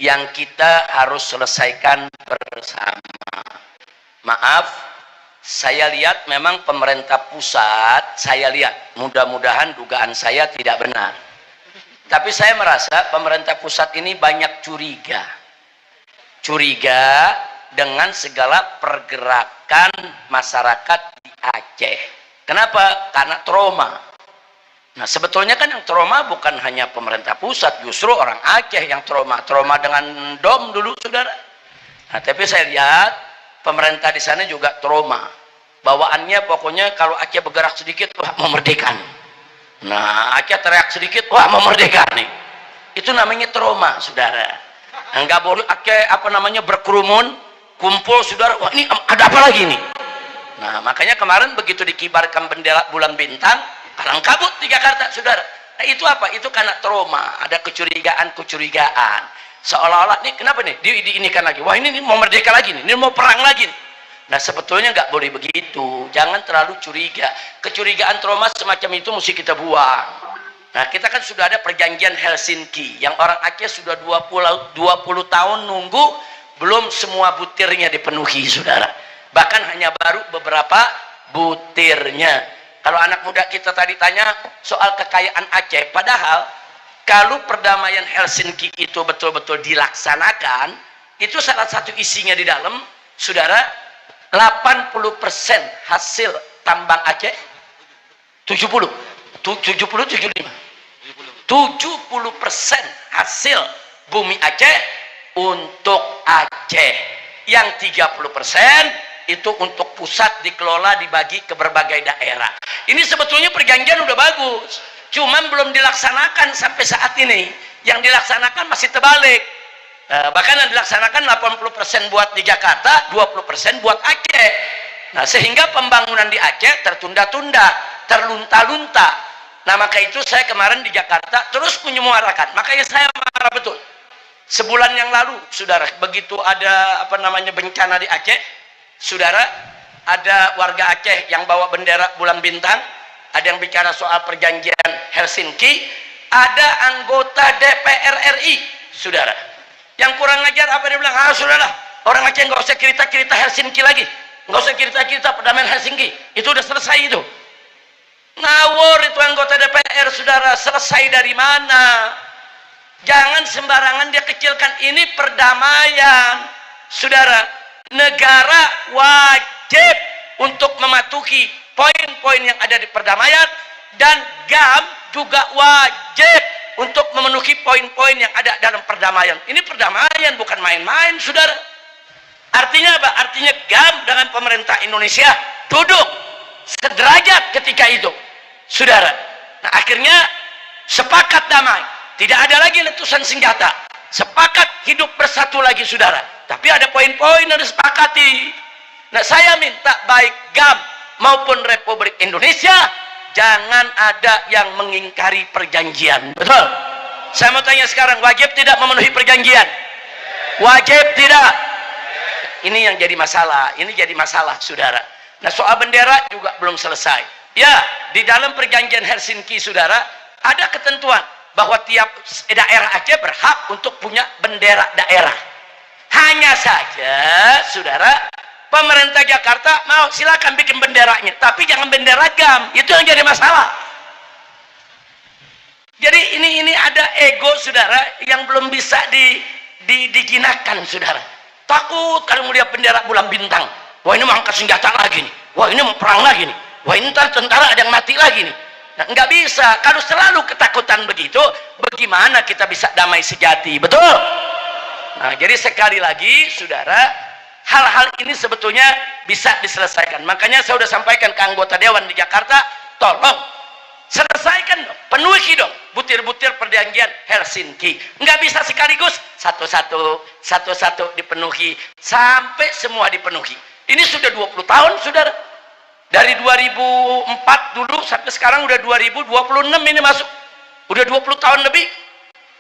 Speaker 1: yang kita harus selesaikan bersama. Maaf, saya lihat memang pemerintah pusat, saya lihat, mudah-mudahan dugaan saya tidak benar. Tapi saya merasa pemerintah pusat ini banyak curiga. Curiga dengan segala pergerakan masyarakat di Aceh. Kenapa? Karena trauma. Nah sebetulnya kan yang trauma bukan hanya pemerintah pusat, justru orang Aceh yang trauma. Trauma dengan DOM dulu saudara. Nah tapi saya lihat pemerintah di sana juga trauma. Bawaannya pokoknya kalau Aceh bergerak sedikit, wah mau merdeka nih. Nah Aceh teriak sedikit, wah mau merdeka nih. Itu namanya trauma saudara. Enggak boleh Aceh berkerumun, kumpul saudara, wah ini ada apa lagi nih. Nah makanya kemarin begitu dikibarkan bendera bulan bintang, kalang kabut di Jakarta saudara. Nah itu apa? Itu karena trauma, ada kecurigaan seolah-olah nih kenapa nih diinikan lagi, wah ini mau merdeka lagi nih, ini mau perang lagi nih. Nah sebetulnya nggak boleh begitu, jangan terlalu curiga. Kecurigaan trauma semacam itu mesti kita buang. Nah kita kan sudah ada perjanjian Helsinki yang orang Aceh sudah 20 tahun nunggu, belum semua butirnya dipenuhi saudara, bahkan hanya baru beberapa butirnya. Kalau anak muda kita tadi tanya soal kekayaan Aceh, padahal kalau perdamaian Helsinki itu betul-betul dilaksanakan, itu salah satu isinya di dalam saudara, 80% hasil tambang Aceh, 70 75 70% hasil bumi Aceh untuk Aceh, yang 30% itu untuk pusat, dikelola, dibagi ke berbagai daerah. Ini sebetulnya perjanjian udah bagus, cuman belum dilaksanakan sampai saat ini. Yang dilaksanakan masih terbalik. Bahkan yang dilaksanakan 80% buat di Jakarta, 20% buat Aceh. Nah sehingga pembangunan di Aceh tertunda-tunda, terlunta-lunta. Nah maka itu saya kemarin di Jakarta terus menyuarakan, makanya saya marah betul. Sebulan yang lalu saudara, begitu ada bencana di Aceh saudara, ada warga Aceh yang bawa bendera bulan bintang, ada yang bicara soal perjanjian Helsinki, ada anggota DPR RI saudara yang kurang ajar, apa dia bilang, sudahlah orang Aceh nggak usah cerita-cerita Helsinki lagi, nggak usah cerita-cerita perdamaian Helsinki, itu udah selesai itu. Ngawur itu anggota DPR saudara, selesai dari mana? Jangan sembarangan dia kecilkan, ini perdamaian saudara. Negara wajib untuk mematuhi poin-poin yang ada di perdamaian, dan GAM juga wajib untuk memenuhi poin-poin yang ada dalam perdamaian. Ini perdamaian bukan main-main saudara. Artinya apa? Artinya GAM dengan pemerintah Indonesia duduk sederajat ketika itu saudara. Nah akhirnya sepakat damai, tidak ada lagi letusan senjata, sepakat hidup bersatu lagi saudara. Tapi ada poin-poin yang disepakati. Nah saya minta baik GAM maupun Republik Indonesia, jangan ada yang mengingkari perjanjian. Betul? Saya mau tanya sekarang, wajib tidak memenuhi perjanjian? Wajib tidak? Ini yang jadi masalah, ini jadi masalah saudara. Nah soal bendera juga belum selesai. Ya, di dalam perjanjian Helsinki saudara, ada ketentuan bahwa tiap daerah Aceh berhak untuk punya bendera daerah. Hanya saja saudara, pemerintah Jakarta mau silakan bikin benderanya, tapi jangan bendera GAM. Itu yang jadi masalah. Jadi ini ada ego saudara yang belum bisa dijinakkan saudara. Takut kalau melihat bendera bulan bintang, wah ini mau angkat senjata lagi nih, wah ini mau perang lagi nih, wah ini ntar tentara ada yang mati lagi nih. Nah, nggak bisa. Kalau selalu ketakutan begitu, bagaimana kita bisa damai sejati? Betul? Nah jadi sekali lagi saudara, hal-hal ini sebetulnya bisa diselesaikan. Makanya saya sudah sampaikan ke anggota Dewan di Jakarta, tolong selesaikan dong, penuhi dong butir-butir perjanjian Helsinki. Nggak bisa sekaligus satu-satu dipenuhi sampai semua dipenuhi. Ini sudah 20 tahun saudara, dari 2004 dulu sampai sekarang udah 2026 ini masuk. Udah 20 tahun lebih.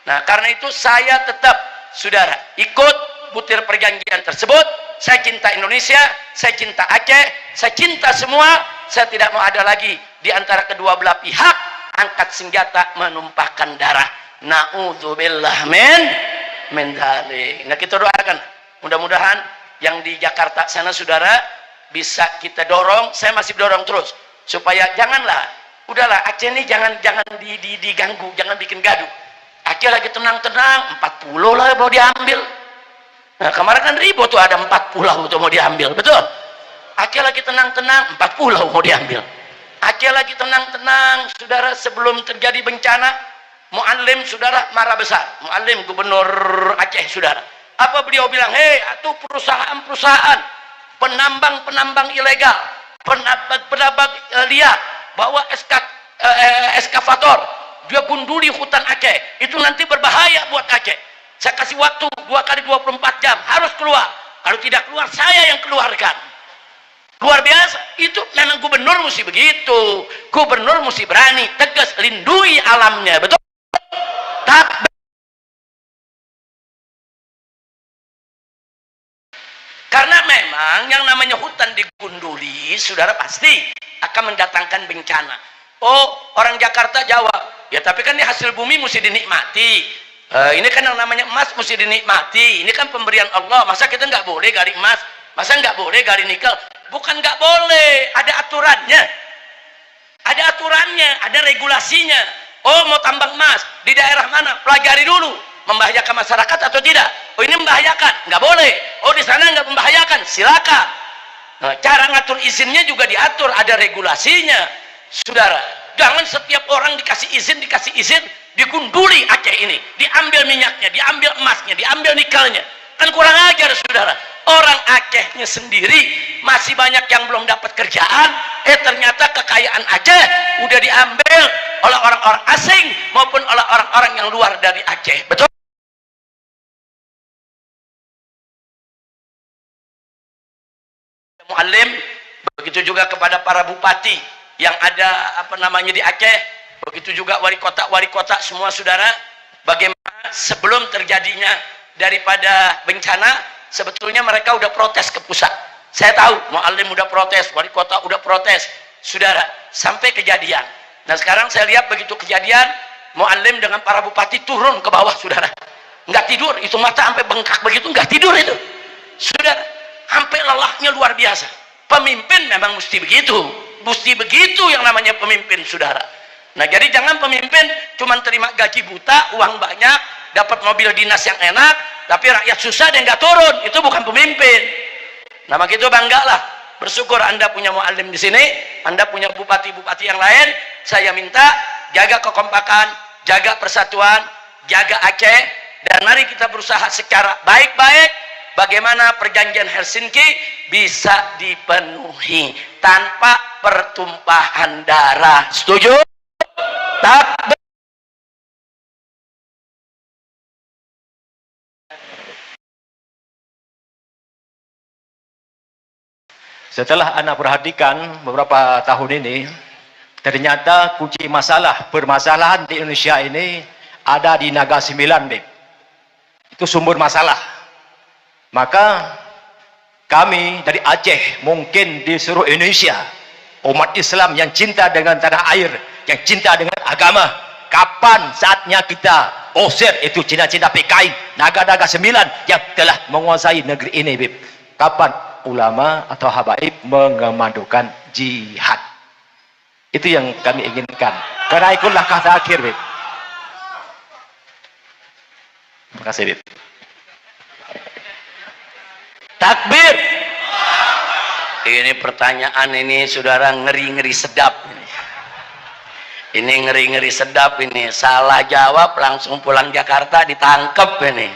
Speaker 1: Nah, karena itu saya tetap, saudara, ikut butir perjanjian tersebut. Saya cinta Indonesia, saya cinta Aceh, saya cinta semua. Saya tidak mau ada lagi di antara kedua belah pihak angkat senjata menumpahkan darah. Na'udzubillah min dzalik. Nah, kita doakan mudah-mudahan yang di Jakarta sana, saudara, bisa kita dorong. Saya masih dorong terus supaya janganlah, udahlah Aceh ini jangan diganggu, jangan bikin gaduh. Aceh lagi tenang-tenang, 4 pulau lah mau diambil. Nah, kemarin kan ribut tuh, ada 4 pulau tuh mau diambil, betul? Aceh lagi tenang-tenang, 4 pulau mau diambil. Aceh lagi tenang-tenang, saudara, sebelum terjadi bencana. Muallim, saudara, marah besar. Muallim, gubernur Aceh, saudara. Apa beliau bilang? Hei, itu perusahaan-perusahaan penambang ilegal, penambang liar, bawa eskavator, dia gunduli hutan Aceh. Itu nanti berbahaya buat Aceh. Saya kasih waktu 2 kali 24 jam, harus keluar. Kalau tidak keluar, saya yang keluarkan. Luar biasa. Itu memang gubernur mesti begitu. Gubernur mesti berani, tegas, lindungi alamnya, betul? Karena memang yang namanya hutan digunduli, saudara, pasti akan mendatangkan bencana. Oh, orang Jakarta jawab, ya tapi kan ini hasil bumi mesti dinikmati. Ini kan yang namanya emas mesti dinikmati. Ini kan pemberian Allah. Masa kita nggak boleh gali emas? Masa nggak boleh gali nikel? Bukan nggak boleh, ada aturannya. Ada aturannya, ada regulasinya. Oh, mau tambang emas di daerah mana? Pelajari dulu. Membahayakan masyarakat atau tidak? Oh, ini membahayakan, nggak boleh. Oh, di sana nggak membahayakan, silakan. Nah, cara ngatur izinnya juga diatur, ada regulasinya, saudara. Jangan setiap orang dikasih izin, digunduli Aceh ini, diambil minyaknya, diambil emasnya, diambil nikelnya. Kan kurang ajar, saudara. Orang Acehnya sendiri masih banyak yang belum dapat kerjaan. Ternyata kekayaan Aceh udah diambil oleh orang-orang asing maupun oleh orang-orang yang luar dari Aceh, betul? Muallim, begitu juga kepada para bupati yang ada di Aceh, begitu juga wali kota semua, saudara, bagaimana sebelum terjadinya daripada bencana, sebetulnya mereka udah protes ke pusat. Saya tahu Muallim udah protes, wali kota udah protes, saudara, sampai kejadian. Nah, sekarang saya lihat begitu kejadian, Muallim dengan para bupati turun ke bawah, saudara, nggak tidur, itu mata sampai bengkak begitu, nggak tidur itu, saudara, sampai lelahnya luar biasa. Pemimpin memang mesti begitu yang namanya pemimpin, saudara. Nah, jadi jangan pemimpin cuma terima gaji buta, uang banyak, dapat mobil dinas yang enak, tapi rakyat susah dan nggak turun. Itu bukan pemimpin. Nah, begitu banggalah, bersyukur Anda punya Muallim di sini, Anda punya bupati-bupati yang lain. Saya minta jaga kekompakan, jaga persatuan, jaga Aceh, dan mari kita berusaha secara baik-baik bagaimana perjanjian Helsinki bisa dipenuhi tanpa pertumpahan darah. Setuju? Tak.
Speaker 4: Setelah Anda perhatikan beberapa tahun ini, ternyata kunci permasalahan di Indonesia ini ada di Naga 9, Beb. Itu sumber masalah. Maka kami dari Aceh, mungkin di seluruh Indonesia, umat Islam yang cinta dengan tanah air, yang cinta dengan agama, kapan saatnya kita usir itu Cina-Cina PKI, naga-naga 9 yang telah menguasai negeri ini, Beb. Kapan ulama atau habaib mengemandukan jihad? Itu yang kami inginkan. Karena itulah kata akhir, Beb. Terima kasih, Beb.
Speaker 1: Takbir. Ini pertanyaan ini, saudara, ngeri-ngeri sedap. Ini ngeri-ngeri sedap ini. Salah jawab langsung pulang Jakarta ditangkep ini.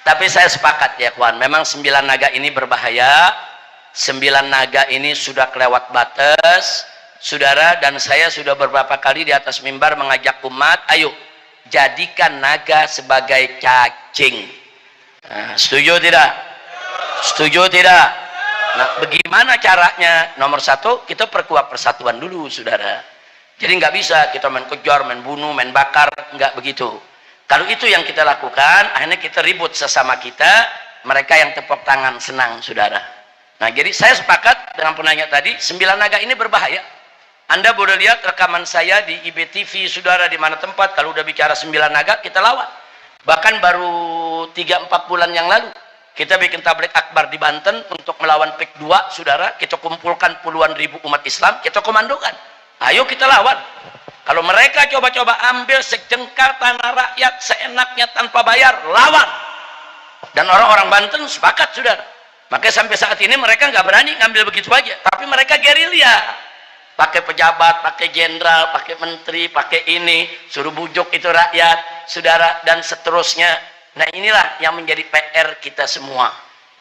Speaker 1: Tapi saya sepakat ya, kawan. Memang 9 naga ini berbahaya. 9 naga ini sudah kelewat batas, saudara, dan saya sudah beberapa kali di atas mimbar mengajak umat, ayo jadikan naga sebagai cacing. Nah, setuju tidak? Setuju tidak? Nah, bagaimana caranya? Nomor 1, kita perkuat persatuan dulu, saudara. Jadi nggak bisa kita main kejar, main bunuh, main bakar, nggak begitu. Kalau itu yang kita lakukan, akhirnya kita ribut sesama kita, mereka yang tepuk tangan senang, saudara. Nah, jadi saya sepakat dengan penanya tadi, 9 naga ini berbahaya. Anda boleh lihat rekaman saya di IBTV, saudara, di mana tempat, kalau udah bicara 9 naga, kita lawan. Bahkan baru 3-4 bulan yang lalu, kita bikin tablik akbar di Banten untuk melawan PIK 2, saudara. Kita kumpulkan puluhan ribu umat Islam, kita komandokan. Ayo kita lawan. Kalau mereka coba-coba ambil sejengkal tanah rakyat seenaknya tanpa bayar, lawan. Dan orang-orang Banten sepakat, saudara. Makanya sampai saat ini mereka nggak berani ngambil begitu aja. Tapi mereka gerilya. Pakai pejabat, pakai jenderal, pakai menteri, pakai ini. Suruh bujuk itu rakyat, saudara, dan seterusnya. Nah, inilah yang menjadi PR kita semua.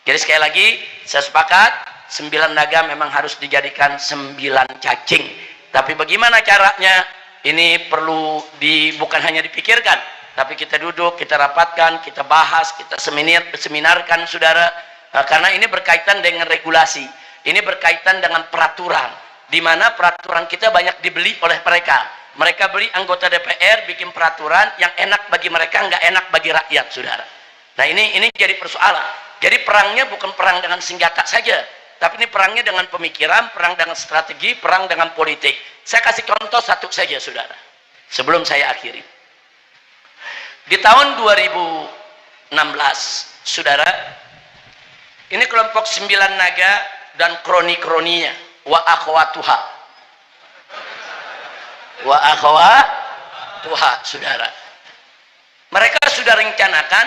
Speaker 1: Jadi sekali lagi, saya sepakat, 9 naga memang harus dijadikan 9 cacing. Tapi bagaimana caranya? Ini perlu bukan hanya dipikirkan, tapi kita duduk, kita rapatkan, kita bahas, kita seminarkan, saudara. Karena ini berkaitan dengan regulasi, ini berkaitan dengan peraturan, di mana peraturan kita banyak dibeli oleh mereka. Mereka beli anggota DPR bikin peraturan yang enak bagi mereka, nggak enak bagi rakyat, saudara. Nah, ini jadi persoalan. Jadi perangnya bukan perang dengan senjata saja, tapi ini perangnya dengan pemikiran, perang dengan strategi, perang dengan politik. Saya kasih contoh satu saja, saudara, sebelum saya akhiri. Di tahun 2016, saudara, ini kelompok 9 naga dan kroni-kroninya, wa akhwatuha. Wa akhwatuha, saudara. Mereka sudah rencanakan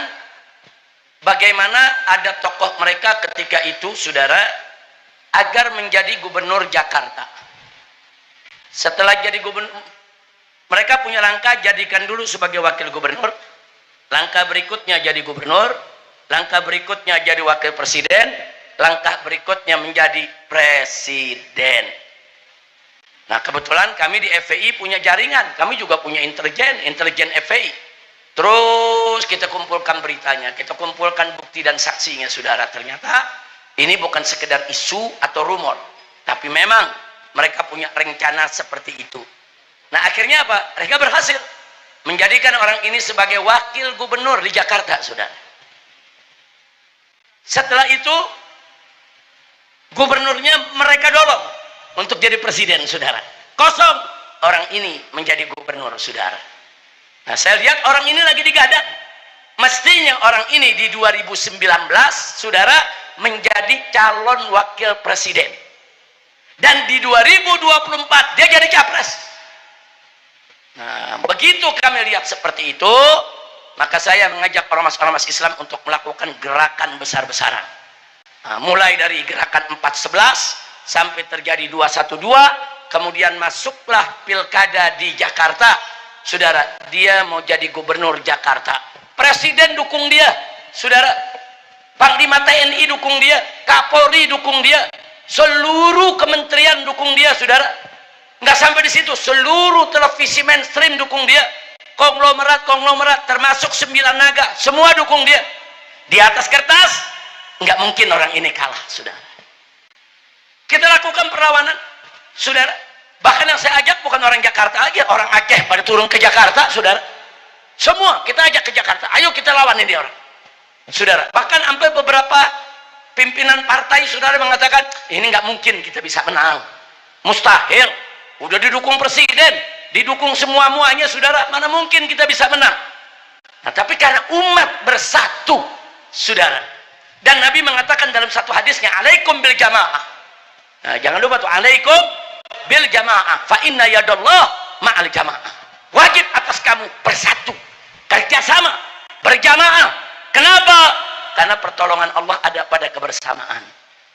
Speaker 1: bagaimana ada tokoh mereka ketika itu, saudara, agar menjadi gubernur Jakarta. Setelah jadi gubernur, mereka punya langkah, jadikan dulu sebagai wakil gubernur, langkah berikutnya jadi gubernur, langkah berikutnya jadi wakil presiden, langkah berikutnya menjadi presiden. Nah, kebetulan kami di FPI punya jaringan, kami juga punya intelijen FPI. Terus kita kumpulkan beritanya, kita kumpulkan bukti dan saksinya, saudara. Ternyata ini bukan sekedar isu atau rumor, tapi memang mereka punya rencana seperti itu. Nah, akhirnya apa? Mereka berhasil menjadikan orang ini sebagai wakil gubernur di Jakarta, saudara. Setelah itu, gubernurnya mereka dorong untuk jadi presiden, saudara. Kosong, orang ini menjadi gubernur, saudara. Nah, saya lihat orang ini lagi digadang. Mestinya orang ini di 2019, saudara, menjadi calon wakil presiden. Dan di 2024 dia jadi capres. Nah, begitu kami lihat seperti itu, maka saya mengajak ormas-ormas Islam untuk melakukan gerakan besar-besaran. Nah, mulai dari gerakan 411 sampai terjadi 212, kemudian masuklah pilkada di Jakarta. Saudara, dia mau jadi gubernur Jakarta. Presiden dukung dia, saudara. Panglima TNI dukung dia, Kapolri dukung dia, seluruh kementerian dukung dia, saudara. Nggak sampai di situ, seluruh televisi mainstream dukung dia, konglomerat termasuk 9 naga, semua dukung dia. Di atas kertas nggak mungkin orang ini kalah, saudara. Kita lakukan perlawanan, saudara. Bahkan yang saya ajak bukan orang Jakarta aja, orang Aceh pada turun ke Jakarta, saudara. Semua kita ajak ke Jakarta, ayo kita lawan ini orang, saudara. Bahkan sampai beberapa pimpinan partai, saudara, mengatakan ini nggak mungkin kita bisa menang, mustahil. Udah didukung presiden, didukung semua-muanya, saudara, mana mungkin kita bisa menang. Nah, tapi karena umat bersatu, saudara, dan Nabi mengatakan dalam satu hadisnya, alaikum bil jamaah. Nah, jangan lupa tuh, alaikum bil jamaah, fa inna yadallah ma'al jamaah. Wajib atas kamu bersatu, kerjasama, berjamaah. Kenapa? Karena pertolongan Allah ada pada kebersamaan.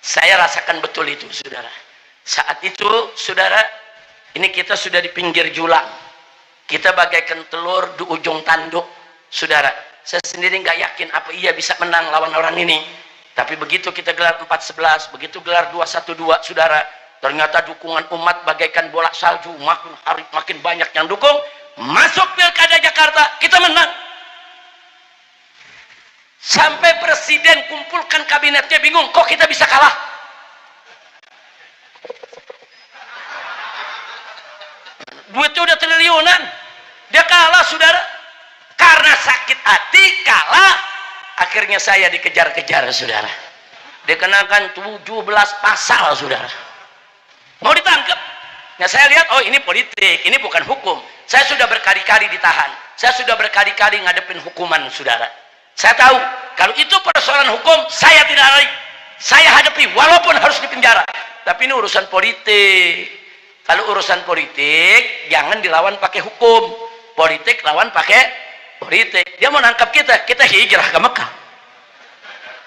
Speaker 1: Saya rasakan betul itu, saudara. Saat itu, saudara, ini kita sudah di pinggir jurang. Kita bagaikan telur di ujung tanduk, saudara. Saya sendiri nggak yakin apa iya bisa menang lawan orang ini. Tapi begitu kita gelar 411, begitu gelar 212, saudara, ternyata dukungan umat bagaikan bola salju, makin hari makin banyak yang dukung. Masuk pilkada Jakarta, kita menang. Sampai presiden kumpulkan kabinetnya bingung, kok kita bisa kalah? duitnya udah triliunan, dia kalah saudara, karena sakit hati kalah. Akhirnya saya dikejar-kejar saudara, dikenakan 17 pasal saudara, mau ditangkap. Nah saya lihat, oh ini politik, ini bukan hukum. Saya sudah berkali-kali ditahan, saya sudah berkali-kali ngadepin hukuman saudara. Saya tahu kalau itu persoalan hukum, saya tidak lari, saya hadapi walaupun harus dipenjara. Tapi ini urusan politik. Kalau urusan politik jangan dilawan pakai hukum, politik lawan pakai politik. Dia mau nangkap kita, kita hijrah ke Mekah,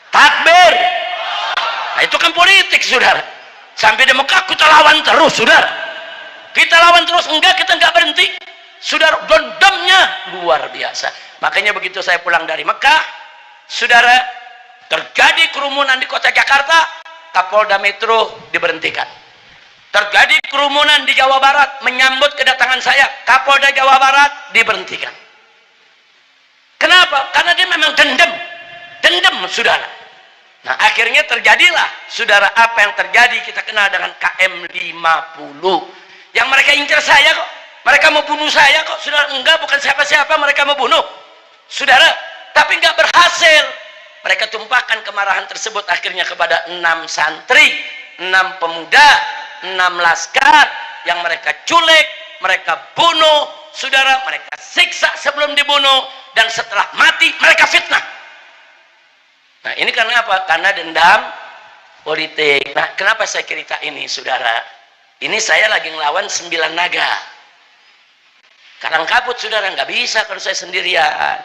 Speaker 1: takbir. Nah itu kan politik saudara. Sampai di Mekah kita lawan terus saudara, kita lawan terus, enggak, kita enggak berhenti saudara. Dendamnya luar biasa. Makanya begitu saya pulang dari Mekah saudara, terjadi kerumunan di kota Jakarta, Kapolda Metro diberhentikan. Terjadi kerumunan di Jawa Barat menyambut kedatangan saya, Kapolda Jawa Barat diberhentikan. Kenapa? Karena dia memang dendam saudara. Nah akhirnya terjadilah saudara apa yang terjadi, kita kenal dengan KM50 yang mereka incar saya kok, mereka mau bunuh saya kok saudara. Enggak, bukan siapa-siapa mereka mau bunuh saudara, tapi enggak berhasil. Mereka tumpahkan kemarahan tersebut akhirnya kepada 6 santri, 6 pemuda, 6 laskar yang mereka culik, mereka bunuh saudara, mereka siksa sebelum dibunuh, dan setelah mati mereka fitnah. Nah ini karena apa? Karena dendam politik. Nah kenapa saya cerita ini saudara? Ini saya lagi ngelawan 9 naga karang kabut saudara, nggak bisa kalau saya sendirian,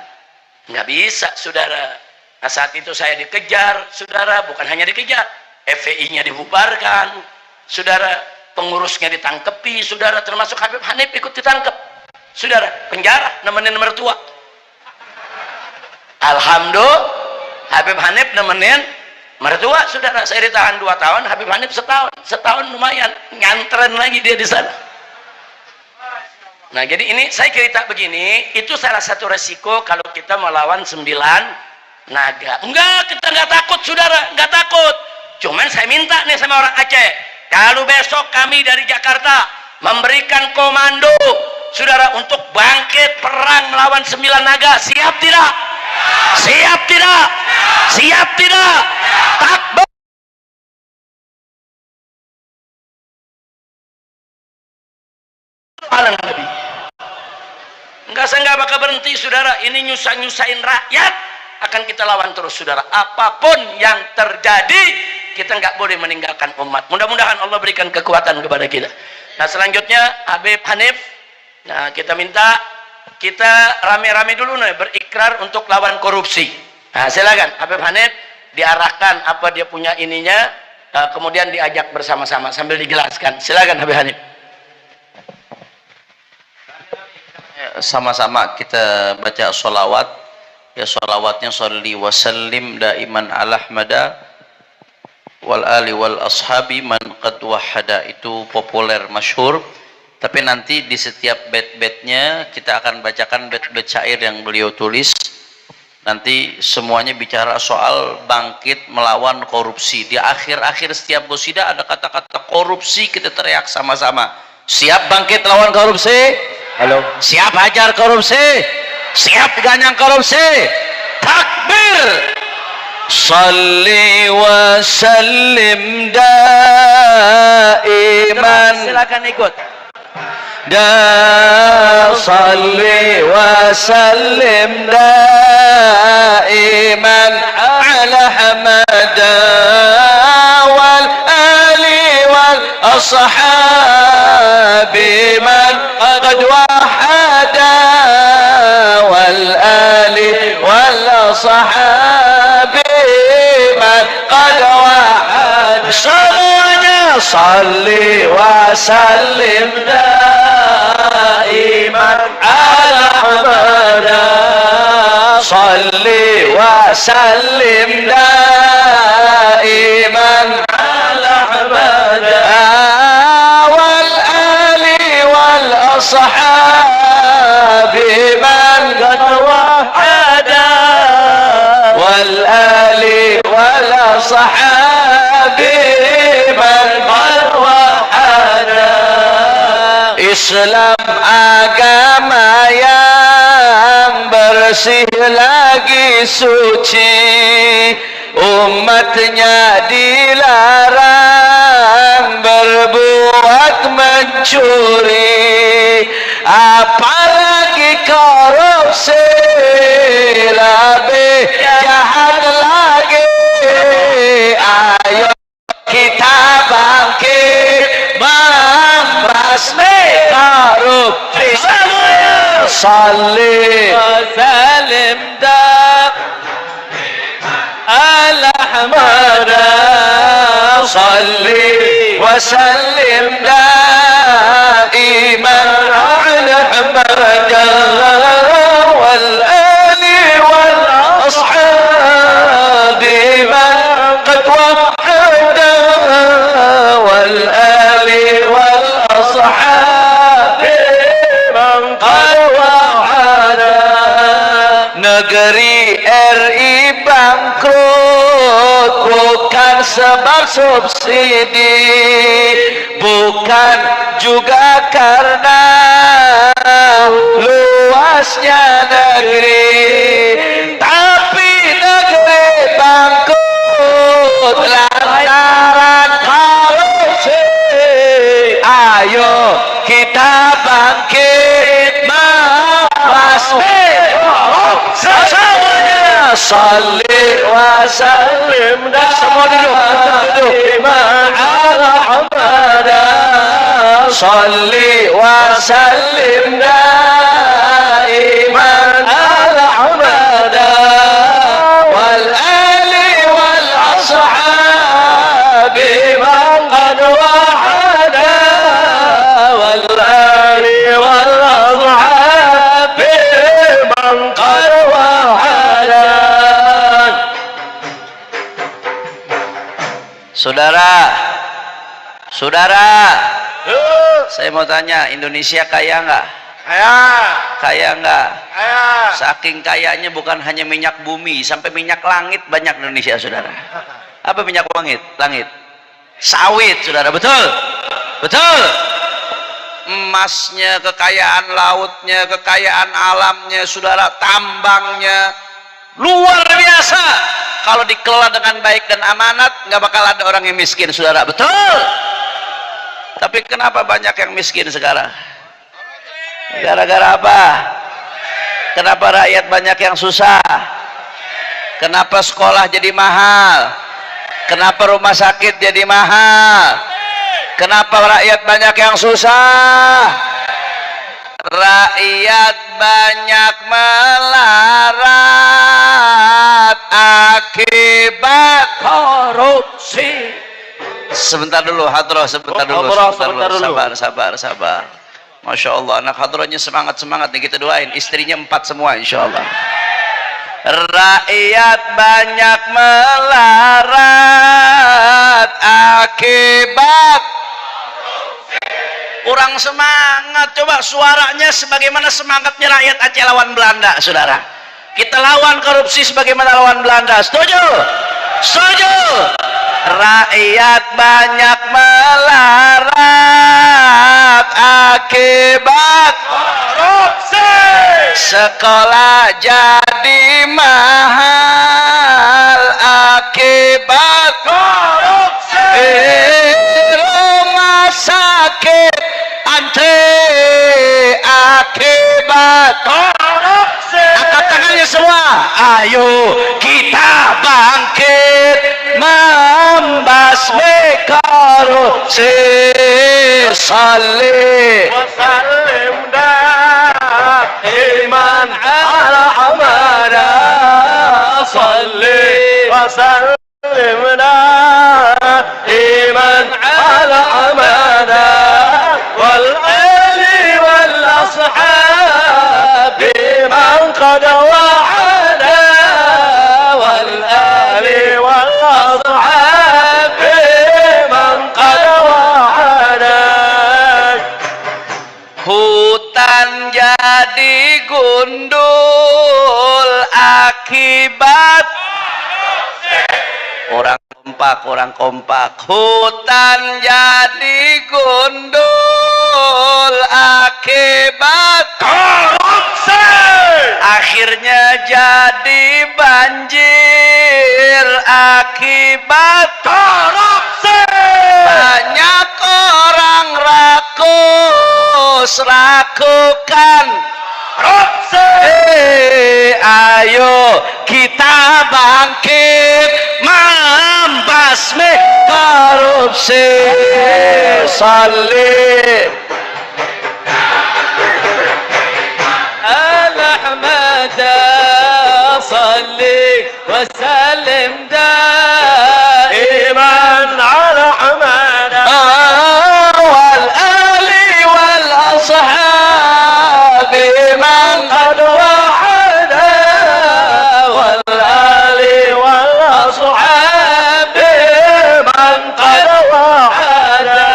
Speaker 1: nggak bisa saudara. Nah saat itu saya dikejar saudara, bukan hanya dikejar, FPI-nya dibubarkan saudara, pengurusnya ditangkepi saudara, termasuk Habib Hanif ikut ditangkep saudara, penjara nemenin mertua. Alhamdulillah Habib Hanif nemenin mertua saudara. Saya ditahan 2 tahun, Habib Hanif setahun lumayan, nyantren lagi dia di sana. Nah jadi ini saya cerita begini, itu salah satu resiko kalau kita melawan 9 naga. Enggak, kita nggak takut saudara, nggak takut. Cuman saya minta nih sama orang Aceh, kalau besok kami dari Jakarta memberikan komando saudara untuk bangkit perang melawan 9 naga, siap tidak? Siap tidak? Siap tidak? Takbir. Enggak, saya nggak bakal berhenti saudara. Ini nyusahin rakyat, akan kita lawan terus saudara. Apapun yang terjadi, kita nggak boleh meninggalkan umat. Mudah-mudahan Allah berikan kekuatan kepada kita. Nah selanjutnya Habib Hanif, nah kita minta kita rame-rame dulu nih berikrar untuk lawan korupsi. Nah silakan Habib Hanif, diarahkan apa dia punya ininya, kemudian diajak bersama-sama sambil dijelaskan. Silakan Habib Hanif.
Speaker 5: Sama-sama kita baca sholawat. Ya sholawatnya sholli wa sallim daiman ala ahmada wal ali wal ashabi man qad wahada. Itu populer masyhur, tapi nanti di setiap bait-baitnya kita akan bacakan bait-bait syair yang beliau tulis. Nanti semuanya bicara soal bangkit melawan korupsi. Di akhir-akhir setiap qasidah ada kata-kata korupsi, kita teriak sama-sama, siap bangkit lawan korupsi? Halo, siap hajar korupsi? Siap ganyang korupsi? Takbir. Salli wa sallim daiman.
Speaker 1: Silakan ikut.
Speaker 5: Salli wa sallim daiman ala hamada wal ali wal ashabi man qad wahada wal ali wal ashabi man qad wahada. Semuanya salli wa sallim daiman ala hamada. Salli wa sallim daiman ala hamada wal ali wal ashabi man qad wahada wal ali wal ashabi man qad wahada. Islam agama yang bersih lagi suci, umatnya dilarang berbuat mencuri, apalagi korupsi, lebih jahat lagi. Ayo kita bangkit membasmi korupsi. Salli wa salim ala hamada, salli wa sallim daiman ala hamada wal ali wal ashabi man qad wahada wal ali wal ashabi man qad wahada. Negeri RI bangkrut bukan sebab subsidi, bukan juga karena luasnya negeri, tapi negeri bangkrut lantaran korupsi. Ayo kita bangkit membasmi korupsi. Salli wa sallim daiman ala hamada, salli wa sallim daiman ala hamada wal ali wal ashabi man qad wahada wal ali wal ashabi man qad wahada. Saudara, saya mau tanya, Indonesia kaya nggak? Kaya nggak? Saking kayanya bukan hanya minyak bumi, sampai minyak langit banyak Indonesia, saudara. Apa minyak langit? Sawit, saudara, betul? Betul. Emasnya, kekayaan lautnya, kekayaan alamnya, saudara, tambangnya luar biasa. Kalau dikelola dengan baik dan amanat, nggak bakal ada orang yang miskin, saudara, betul? Tapi kenapa banyak yang miskin sekarang? Gara-gara apa? Kenapa rakyat banyak yang susah? Kenapa sekolah jadi mahal? Kenapa rumah sakit jadi mahal? Kenapa rakyat banyak yang susah? Rakyat banyak melarat akibat korupsi. Sebentar dulu hadroh, sebentar dulu. Sabar. Masya Allah, anak hadrohnya semangat nih, kita doain istrinya 4 semua insya Allah. Rakyat banyak melarat akibat kurang semangat. Coba suaranya sebagaimana semangatnya rakyat Aceh lawan Belanda, saudara. Kita lawan korupsi sebagaimana lawan Belanda. Setuju? Setuju? Rakyat banyak melarat akibat korupsi. Sekolah jadi mahal akibat korupsi. Rumah sakit antri akibat korupsi. Angkat tangannya semua. Ayo kita bangkit membasmi korupsi. Salli wa sallim daiman ala hamada, salli wa sallim daiman ala hamada wal ali wal ashabi man qad wahada wal ali wal ashabi man qad wahada. Hutan jadi gundul akibat orang kompak. Hutan jadi gundul
Speaker 1: akibat korupsi. Akhirnya jadi banjir akibat korupsi. Banyak orang rakus lakukan korupsi. Ayo kita bangkit membasmi korupsi. Salih Ahmad, salli wa sallim daiman ala Ahmad wal ali wal ashab man qad wahada wal ali wal ashab man qad wahada.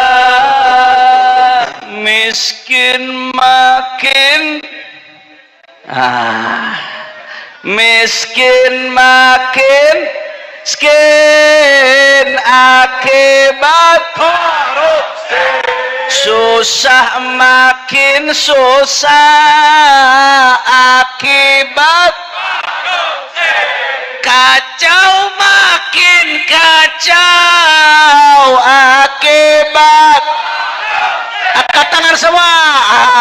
Speaker 1: Miskin makin miskin makin miskin akibat korupsi. Susah makin susah akibat korupsi. Kacau makin kacau akibat. Angkat tangan semua,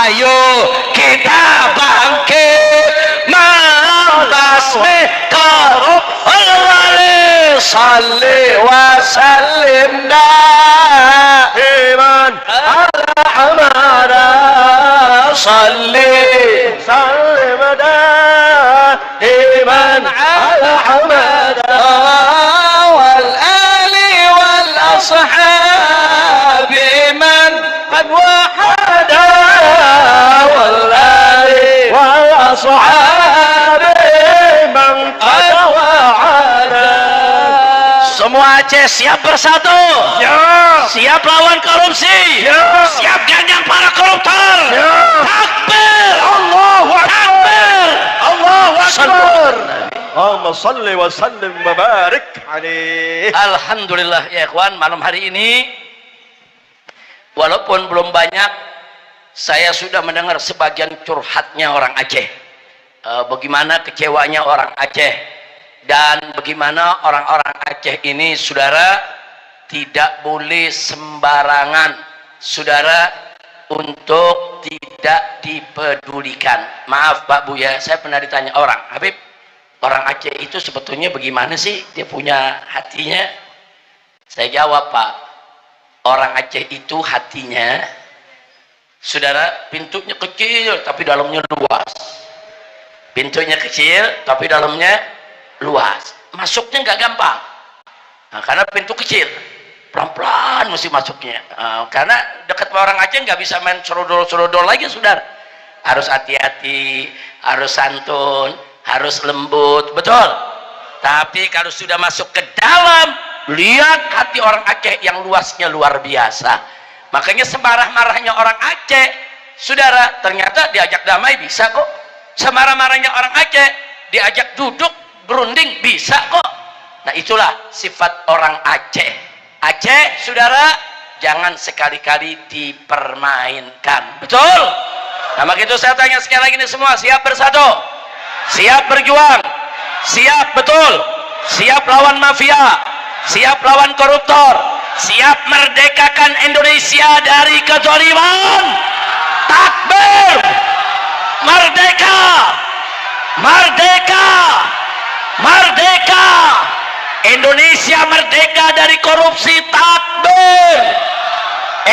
Speaker 1: ayo kita bangkit membasmi korupsi. Salli wa sallim daiman ala Ahmad, salli sallim daiman ala Ahmad wal ali wal ashab man qad wahada wal ali wal ashab man qad wahada. Semua Aceh siap bersatu, siap lawan korupsi, siap ganyang para koruptor. Takbir, Allahu Akbar, Allahu Akbar.
Speaker 6: Allahumma salli wa sallim wa barik alaihi.
Speaker 1: Alhamdulillah ya ikhwan, malam hari ini walaupun belum banyak, saya sudah mendengar sebagian curhatnya orang Aceh, bagaimana kecewanya orang Aceh, dan bagaimana orang-orang Aceh ini, saudara, tidak boleh sembarangan, saudara, untuk tidak dipedulikan. Maaf Pak Bu ya, saya pernah ditanya orang, Habib, orang Aceh itu sebetulnya bagaimana sih dia punya hatinya? Saya jawab, Pak, orang Aceh itu hatinya, saudara, pintunya kecil tapi dalamnya luas. Pintunya kecil tapi dalamnya luas. Masuknya nggak gampang, karena pintu kecil, pelan-pelan mesti masuknya. Karena dekat orang Aceh nggak bisa main serodol-serodol lagi, saudara. Harus hati-hati, harus santun, harus lembut, betul. Tapi kalau sudah masuk ke dalam, lihat hati orang Aceh yang luasnya luar biasa. Makanya semarah-marahnya orang Aceh, saudara, ternyata diajak damai bisa kok. Semarah-marahnya orang Aceh, diajak duduk berunding bisa kok. Nah, itulah sifat orang Aceh. Aceh, saudara, jangan sekali-kali dipermainkan, betul? Nah, begitu saya tanya sekali lagi, ini semua siap bersatu, siap berjuang, siap, betul, siap lawan mafia, siap lawan koruptor, siap merdekakan Indonesia dari kezaliman. Takbir, merdeka, merdeka, merdeka. Indonesia merdeka dari korupsi. Takbir.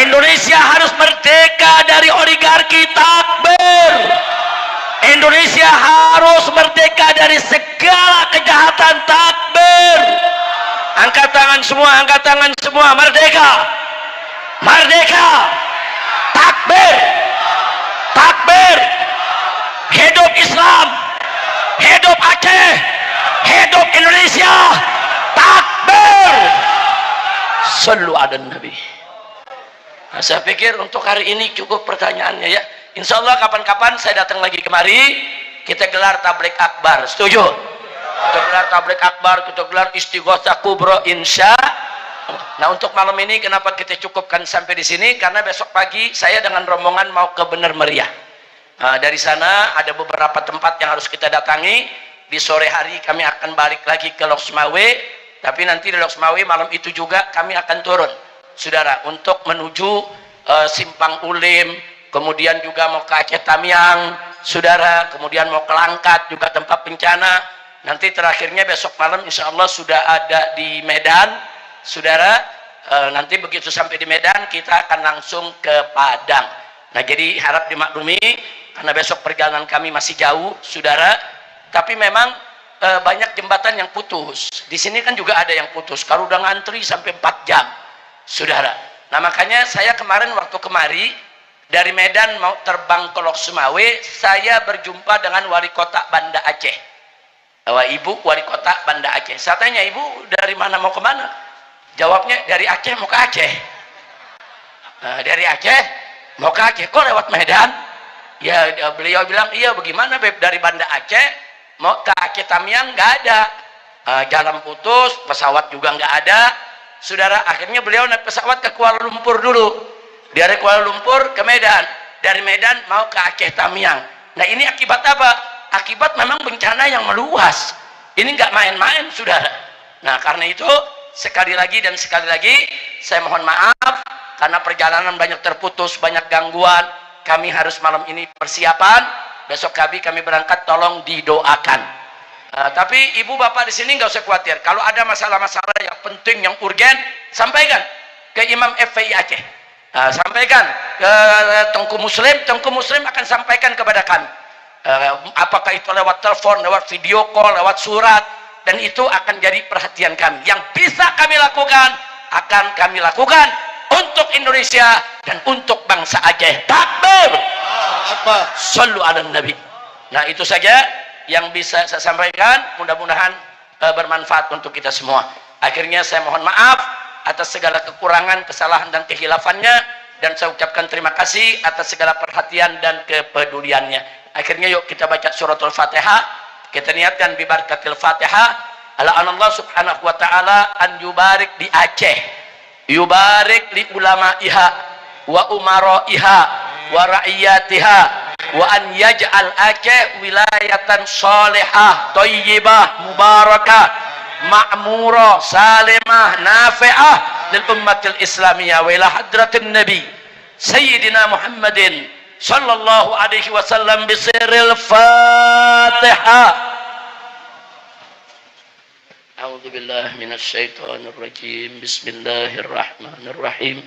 Speaker 1: Indonesia harus merdeka dari oligarki. Takbir. Indonesia harus merdeka dari segala kejahatan. Takbir. Angkat tangan semua, angkat tangan semua. Merdeka, merdeka. Takbir, takbir. Hidup Islam, hidup Aceh, hidup Indonesia. Takbir. Sallu ala Nabi. Nah, saya pikir untuk hari ini cukup pertanyaannya ya. Insya Allah kapan-kapan saya datang lagi kemari, kita gelar tablik akbar. Setuju? Kita gelar tablik akbar, kita gelar istighosah kubro, insya Allah. Nah, untuk malam ini kenapa kita cukupkan sampai di sini? Karena besok pagi saya dengan rombongan mau ke Bener Meriah. Dari sana ada beberapa tempat yang harus kita datangi. Di sore hari kami akan balik lagi ke Loksmawe. Tapi nanti di Loksmawe malam itu juga kami akan turun, saudara, untuk menuju Simpang Ulim, kemudian juga mau ke Aceh Tamiang, saudara, kemudian mau ke Langkat juga tempat bencana. Nanti terakhirnya besok malam insya Allah sudah ada di Medan, saudara. Nanti begitu sampai di Medan kita akan langsung ke Padang. Nah, jadi harap dimaklumi karena besok perjalanan kami masih jauh, saudara. Tapi memang banyak jembatan yang putus. Di sini kan juga ada yang putus. Kalau udah ngantri sampai 4 jam, saudara. Nah, makanya saya kemarin waktu kemari dari Medan mau terbang ke Loksmawe, saya berjumpa dengan wali kota Banda Aceh. Ibu wali kota Banda Aceh. Saya tanya, ibu dari mana mau kemana? Jawabnya, dari Aceh mau ke Aceh. Dari Aceh mau ke Aceh, kok lewat Medan? Ya, beliau bilang, iya bagaimana Beb, dari Banda Aceh mau ke Aceh Tamiang nggak ada, jalan putus, pesawat juga nggak ada, saudara. Akhirnya beliau naik pesawat ke Kuala Lumpur dulu, dari Kuala Lumpur ke Medan, dari Medan mau ke Aceh Tamiang. Nah, ini akibat apa? Akibat memang bencana yang meluas. Ini nggak main-main, saudara. Nah, karena itu sekali lagi dan sekali lagi saya mohon maaf karena perjalanan banyak terputus, banyak gangguan. Kami harus malam ini persiapan, besok kami berangkat, tolong didoakan. Tapi ibu bapak di sini nggak usah khawatir. Kalau ada masalah-masalah yang penting, yang urgen, sampaikan ke Imam FPI Aceh, sampaikan ke Tengku Muslim akan sampaikan kepada kami. Apakah itu lewat telepon, lewat video call, lewat surat, dan itu akan jadi perhatian kami. Yang bisa kami lakukan akan kami lakukan untuk Indonesia dan untuk bangsa Aceh. Takbir, sallu ala nabi. Nah, itu saja yang bisa saya sampaikan, mudah-mudahan bermanfaat untuk kita semua. Akhirnya saya mohon maaf atas segala kekurangan, kesalahan dan kehilafannya, dan saya ucapkan terima kasih atas segala perhatian dan kepeduliannya. Akhirnya yuk kita baca suratul Fatihah. Kita niatkan bi barakatil Fatihah. Ala Allah subhanahu wa ta'ala an yubarik di Aceh, yubarik li ulamaiha wa umaraiha wa ra'iyatiha, wa an yaj'al Aceh wilayatan salihah thayyibah mubarakah ma'murah salimah nafi'ah lil ummatil islamiyah wa ila hadratin nabi sayyidina Muhammadin sallallahu alaihi wasallam bisiril Fatihah. A'udzu billahi minasy syaithanir rajim. Bismillahirrahmanirrahim.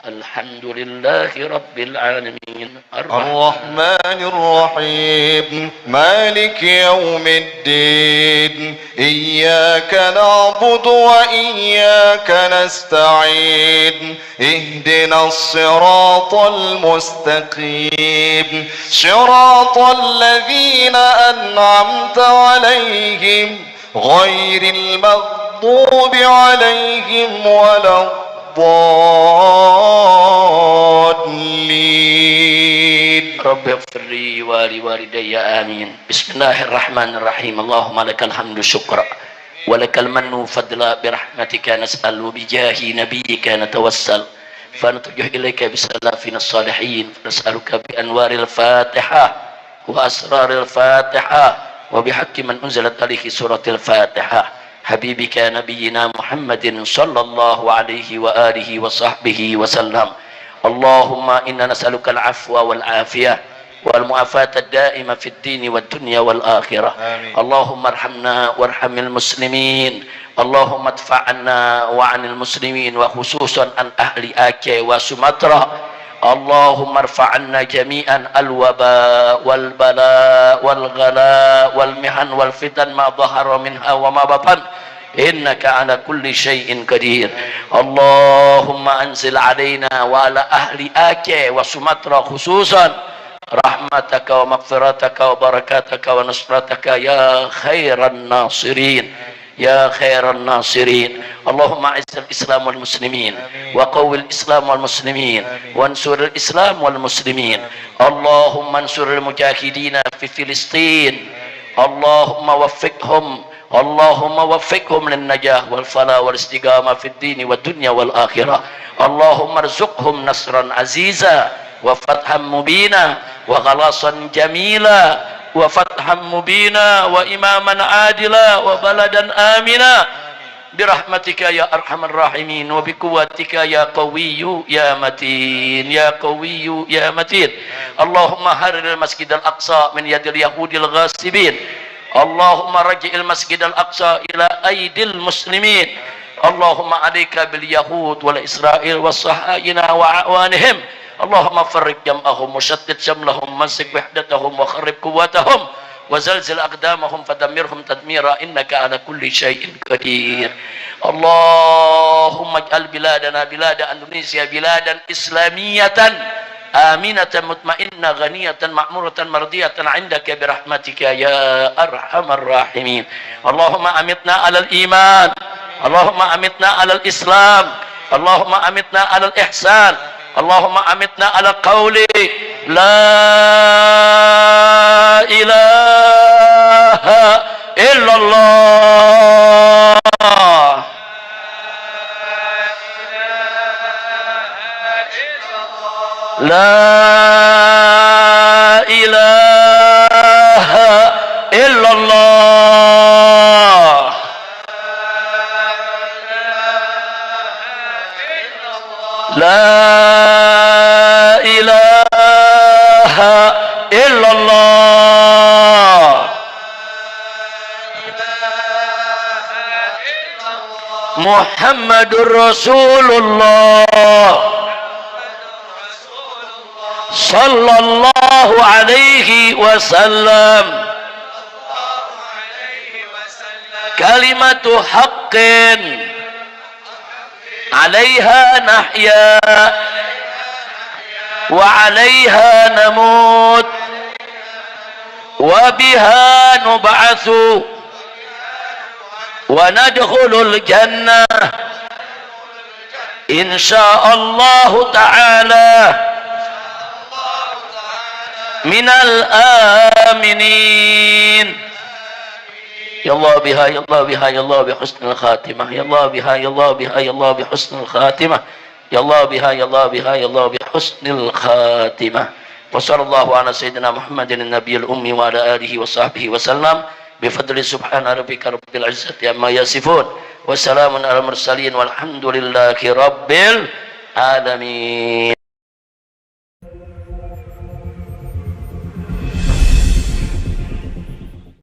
Speaker 1: Alhamdulillahi rabbil alamin.
Speaker 6: Ar-Rahmanir Rahim. Maliki yaumiddin. Iyyaka na'budu wa iyyaka nasta'in. Ihdinas siratal mustaqim. Siratal ladzina an'amta 'alaihim ghairil maghdubi 'alaihim waladdallin.
Speaker 1: Rabbi ighfirli wa li walidayya amin. Bismillahirrahmanirrahim. Allahumma lakal hamdu syukra wa lakal mannu fadla bi rahmatika nas'alu bi jahi nabiyyika natawassal fa natujih ilaika bi salafina salihin nas'aluka bi anwaril Fatihah wa asraril Fatihah wa bihaqqi man unzilat alaihi suratil Fatihah habibika nabiyyina Muhammadin sallallahu alaihi wa alihi wa sahbihi wa sallam. Allahumma inna nas'aluka al-afwa wal afiyah wal mu'afata ad-da'ima fid dini wad dunya wal akhirah. Allahumma arhamna warhamil muslimin. Allahumma adfa'anna wa 'anil muslimin wa khususan an ahli Aceh wa Sumatra. Allahumma arfa'anna jami'an al-waba wal bala wal ghala wal mihan wal fitan ma dhahara minha wa ma batan innaka ala kulli syai'in qadir. Allahumma anzil alaina wa ala ahli Aceh wa Sumatra khususan rahmataka wa maghfirataka wa barakataka wa nusrataka ya khairan nasirin ya khairan nasirin. Allahumma a'izzal Islam wal muslimin wa qawwil Islam wal muslimin wa ansuril Islam wal muslimin. Allahumma ansuril mujahidina fi Filistin. Allahumma waffiqhum Allahumma waffiqhum lin najah wal falah wal istiqamah fid din wad dunya wal akhirah. Allahumma arzuqhum nasran aziza wa fatham mubina wa khalasan jamila wa fatham mubina wa imaman adila wa baladan amina birahmatika ya arhamar rahimin wa biquwwatika ya qawiyyu ya matin ya qawiyyu ya matin. Allahumma hariril masjidal aqsa min yadil yahudil ghasibin. Allahumma raji'il masjidal aqsa ila aidil muslimin. Allahumma alaika bil yahud wal israil was sahayina wa awanihim. Allahumma farriq jam'ahum wa shattit shamlahum mansik wahdatahum wa kharrib quwwatahum wa zalzil aqdamahum fadamirhum tadmira innaka ala kulli syai'in qadir. Allahumma ij'al biladana bilada Indonesia biladan islamiyatan aminatan mutmainnah ghaniyatan ma'muratan mardiyatan 'indaka birahmatika ya arhamar rahimin. Allahumma amitna 'alal iman, Allahumma amitna 'alal islam, Allahumma amitna 'alal ihsan, Allahumma amitna 'alal qawli la ilaha illallah. La ilaha illallah. La ilaha illallah. Muhammadur Rasulullah sallallahu alaihi wasallam. Kalimatu haqqin 'alaiha nahya wa 'alaiha namut wa biha nub'atsu wa nadkhulul jannah insyaallah ta'ala minal aminin. Ya Allah biha ya Allah biha ya Allah bi husnil khatimah ya Allah biha ya Allah biha ya Allah bi husnil khatimah ya Allah biha ya Allah biha ya Allah bi husnil khatimah. Wa sallallahu ala sayyidina Muhammadin nabiyil ummi wa ala alihi wa sahbihi wa sallam bi fadli subhana rabbika rabbil izzati amma yasifun wa salamun alal mursalin walhamdulillahi rabbil alamin.